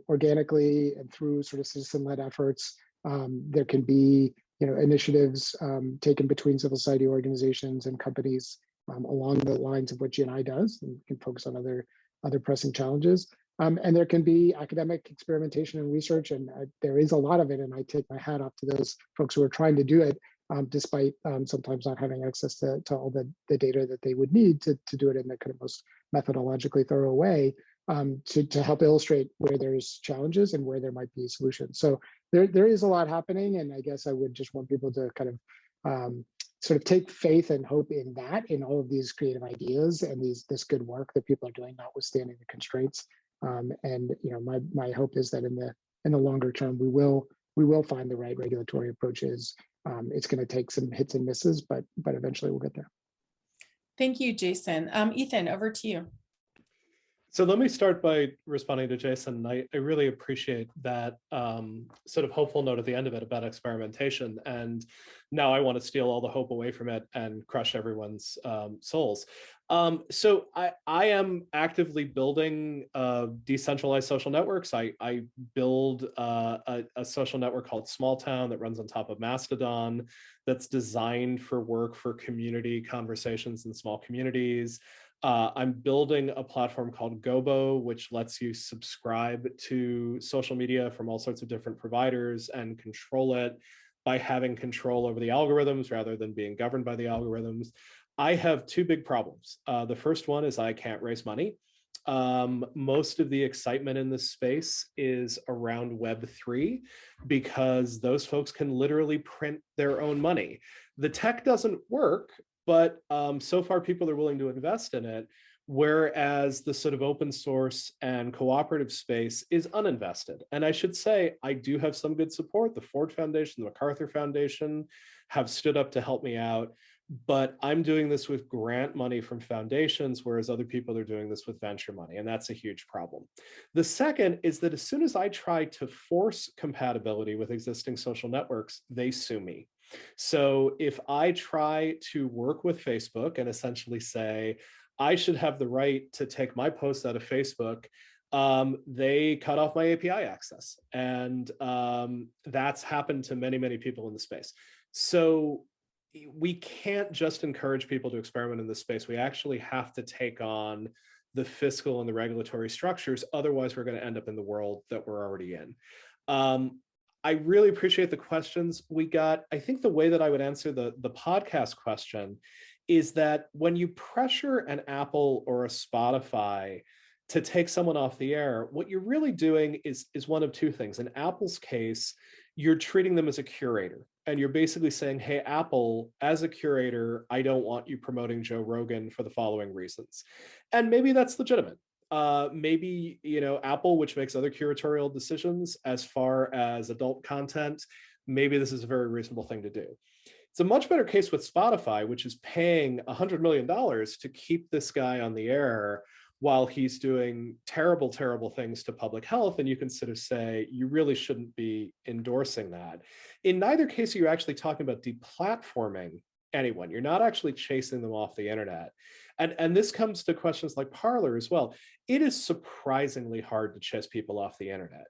organically and through sort of citizen-led efforts. There can be, initiatives taken between civil society organizations and companies along the lines of what GNI does, and can focus on other pressing challenges. And there can be academic experimentation and research, and there is a lot of it, and I take my hat off to those folks who are trying to do it, despite sometimes not having access to all the data that they would need to do it in the kind of most methodologically thorough way, to help illustrate where there's challenges and where there might be solutions. So there is a lot happening, and I guess I would just want people to kind of sort of take faith and hope in all of these creative ideas and this good work that people are doing, notwithstanding the constraints. And my hope is that in the longer term, we will find the right regulatory approaches. It's going to take some hits and misses, but eventually we'll get there. Thank you, Jason. Ethan, over to you. So let me start by responding to Jason. I really appreciate that sort of hopeful note at the end of it about experimentation. And now I want to steal all the hope away from it and crush everyone's souls. So I am actively building decentralized social networks. I build a social network called Small Town that runs on top of Mastodon, that's designed for work for community conversations in small communities. I'm building a platform called Gobo, which lets you subscribe to social media from all sorts of different providers and control it by having control over the algorithms rather than being governed by the algorithms. I have two big problems. The first one is I can't raise money. Most of the excitement in this space is around Web3, because those folks can literally print their own money. The tech doesn't work, but so far people are willing to invest in it, whereas the sort of open source and cooperative space is uninvested. And I should say, I do have some good support. The Ford Foundation, the MacArthur Foundation have stood up to help me out, but I'm doing this with grant money from foundations, whereas other people are doing this with venture money, and that's a huge problem. The second is that as soon as I try to force compatibility with existing social networks, they sue me. So if I try to work with Facebook and essentially say, I should have the right to take my posts out of Facebook, they cut off my API access. And that's happened to many, many people in the space. So we can't just encourage people to experiment in this space. We actually have to take on the fiscal and the regulatory structures. Otherwise, we're going to end up in the world that we're already in. I really appreciate the questions we got. I think the way that I would answer the podcast question is that when you pressure an Apple or a Spotify to take someone off the air, what you're really doing is one of two things. In Apple's case, you're treating them as a curator. And you're basically saying, hey, Apple, as a curator, I don't want you promoting Joe Rogan for the following reasons. And maybe that's legitimate. Maybe, Apple, which makes other curatorial decisions as far as adult content, maybe this is a very reasonable thing to do. It's a much better case with Spotify, which is paying $100 million to keep this guy on the air while he's doing terrible, terrible things to public health. And you can sort of say, you really shouldn't be endorsing that. In neither case are you actually talking about deplatforming anyone. You're not actually chasing them off the internet. And this comes to questions like Parler as well. It is surprisingly hard to chase people off the internet.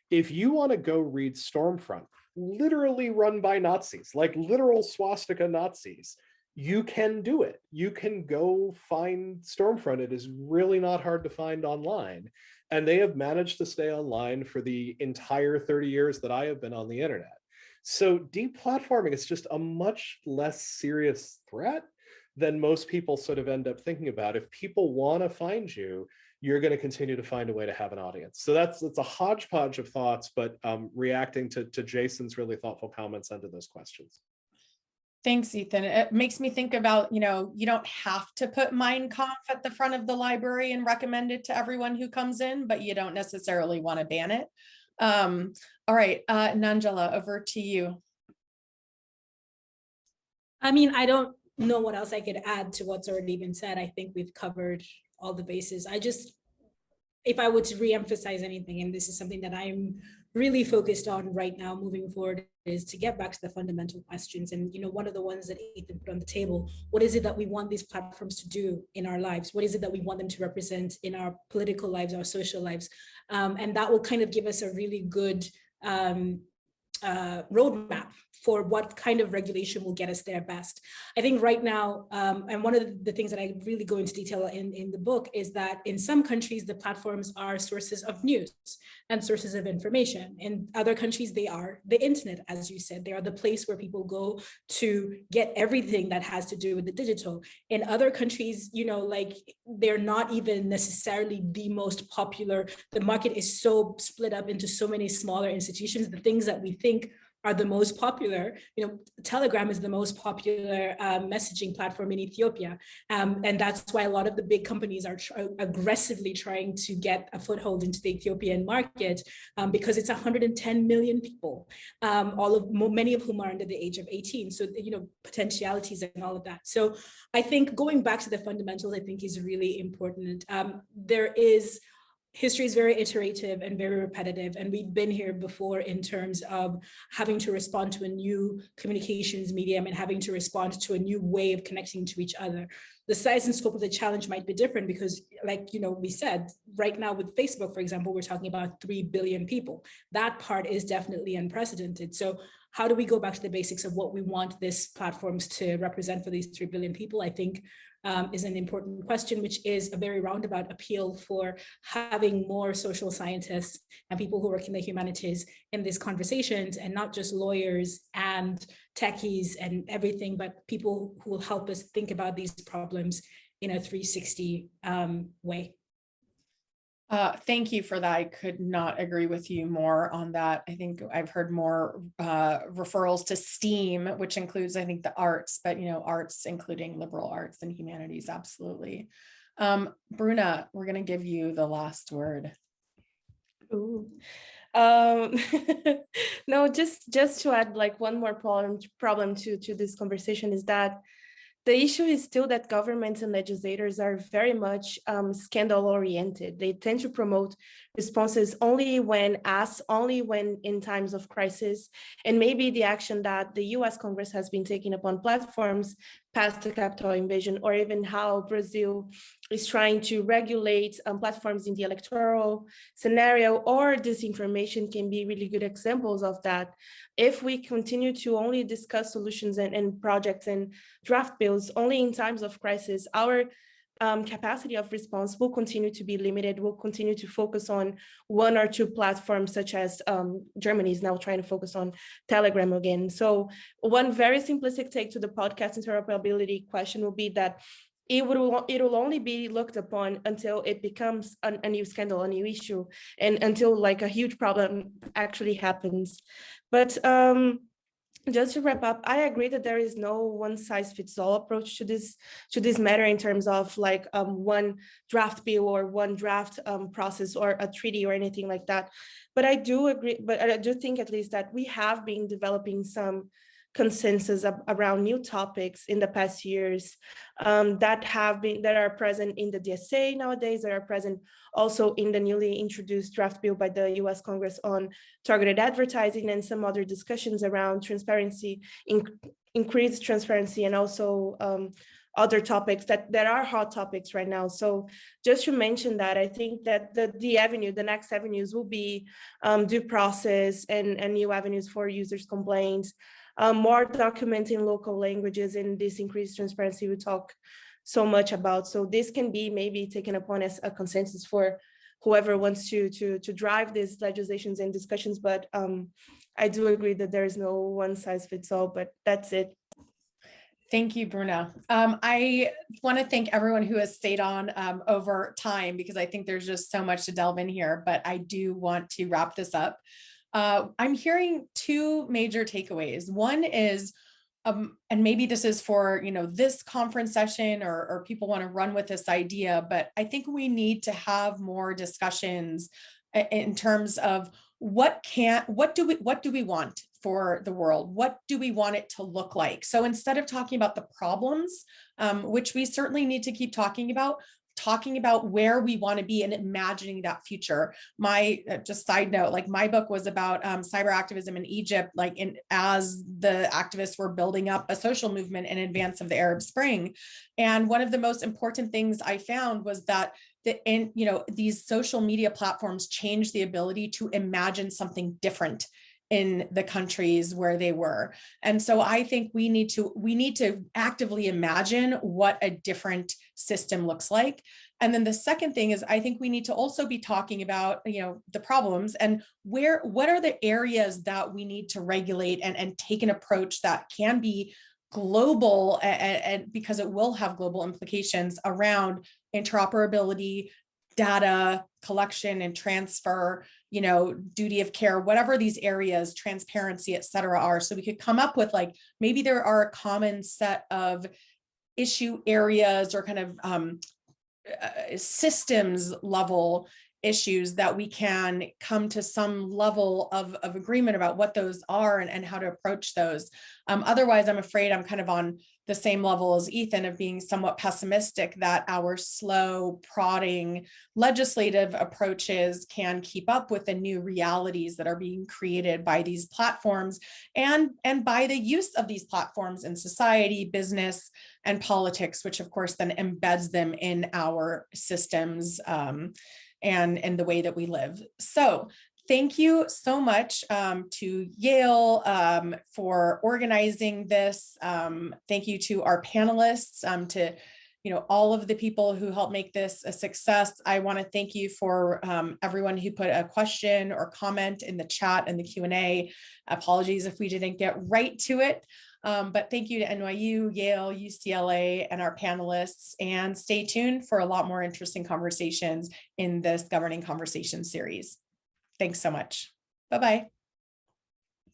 If you want to go read Stormfront, literally run by Nazis, like literal swastika Nazis, you can do it. You can go find Stormfront. It is really not hard to find online. And they have managed to stay online for the entire 30 years that I have been on the internet. So deplatforming is just a much less serious threat than most people sort of end up thinking about. If people want to find you, you're going to continue to find a way to have an audience. So that's a hodgepodge of thoughts, but reacting to Jason's really thoughtful comments under those questions. Thanks, Ethan. It makes me think about, you don't have to put Mein Kampf at the front of the library and recommend it to everyone who comes in, but you don't necessarily want to ban it. All right, Nanjala, over to you. I mean, I don't know what else I could add to what's already been said. I think we've covered all the bases. If I were to reemphasize anything, and this is something that I'm really focused on right now moving forward, is to get back to the fundamental questions. And, one of the ones that Ethan put on the table, what is it that we want these platforms to do in our lives? What is it that we want them to represent in our political lives, our social lives? And that will kind of give us a really good roadmap for what kind of regulation will get us there best. I think right now, and one of the things that I really go into detail in the book is that in some countries, the platforms are sources of news and sources of information. In other countries, they are the internet, as you said. They are the place where people go to get everything that has to do with the digital. In other countries, they're not even necessarily the most popular. The market is so split up into so many smaller institutions. The things that we think are the most popular. Telegram is the most popular messaging platform in Ethiopia. And that's why a lot of the big companies are aggressively trying to get a foothold into the Ethiopian market because it's 110 million people, many of whom are under the age of 18. So, potentialities and all of that. So I think going back to the fundamentals, I think is really important. History is very iterative and very repetitive, and we've been here before in terms of having to respond to a new communications medium and having to respond to a new way of connecting to each other. The size and scope of the challenge might be different because, we said, right now with Facebook, for example, we're talking about 3 billion people. That part is definitely unprecedented. So how do we go back to the basics of what we want these platforms to represent for these 3 billion people? I think is an important question, which is a very roundabout appeal for having more social scientists and people who work in the humanities in these conversations, and not just lawyers and techies and everything, but people who will help us think about these problems in a 360 way. Thank you for that. I could not agree with you more on that. I think I've heard more referrals to STEAM, which includes, I think, the arts, but arts including liberal arts and humanities, absolutely. Bruna, we're going to give you the last word. Ooh. No, just to add one more problem to this conversation is that the issue is still that governments and legislators are very much scandal oriented. They tend to promote responses only when asked, only when in times of crisis. And maybe the action that the US Congress has been taking upon platforms past the capital invasion, or even how Brazil is trying to regulate platforms in the electoral scenario, or disinformation can be really good examples of that. If we continue to only discuss solutions and projects and draft bills only in times of crisis, our capacity of response will continue to be limited. We'll continue to focus on one or two platforms, such as Germany is now trying to focus on Telegram again. So one very simplistic take to the podcast interoperability question will be that it will only be looked upon until it becomes a new scandal, a new issue, and until like a huge problem actually happens. But just to wrap up, I agree that there is no one size fits all approach to this matter in terms of like one draft bill or one draft process or a treaty or anything like that. But I do agree, but I do think at least that we have been developing some consensus around new topics in the past years that are present in the DSA nowadays, that are present also in the newly introduced draft bill by the US Congress on targeted advertising, and some other discussions around transparency, increased transparency, and also other topics that are hot topics right now. So just to mention that, I think that the next avenues will be due process and new avenues for users' complaints, more documenting local languages, and this increased transparency we talk so much about. So this can be maybe taken upon as a consensus for whoever wants to drive these legislations and discussions. But I do agree that there is no one size fits all, but that's it. Thank you, Bruna. I want to thank everyone who has stayed on over time, because I think there's just so much to delve in here, but I do want to wrap this up. I'm hearing two major takeaways. One is, and maybe this is for, this conference session, or people want to run with this idea, but I think we need to have more discussions in terms of what do we want for the world? What do we want it to look like? So instead of talking about the problems, which we certainly need to keep talking about where we want to be and imagining that future. My just side note, like my book was about cyber activism in Egypt, as the activists were building up a social movement in advance of the Arab Spring. And one of the most important things I found was that these social media platforms changed the ability to imagine something different in the countries where they were. And so I think we need to actively imagine what a different system looks like. And then the second thing is, I think we need to also be talking about, the problems and what are the areas that we need to regulate and take an approach that can be global, and because it will have global implications around interoperability, data collection and transfer, duty of care, whatever these areas, transparency, et cetera, are. So we could come up with maybe there are a common set of issue areas or kind of systems level issues that we can come to some level of agreement about what those are and how to approach those. Otherwise, I'm afraid I'm kind of on the same level as Ethan of being somewhat pessimistic that our slow prodding legislative approaches can keep up with the new realities that are being created by these platforms and by the use of these platforms in society, business, and politics, which of course then embeds them in our systems and the way that we live. So thank you so much to Yale for organizing this. Thank you to our panelists, to all of the people who helped make this a success. I want to thank you for everyone who put a question or comment in the chat and the Q&A. Apologies if we didn't get right to it. But thank you to NYU, Yale, UCLA, and our panelists, and stay tuned for a lot more interesting conversations in this Governing Conversations series. Thanks so much. Bye-bye.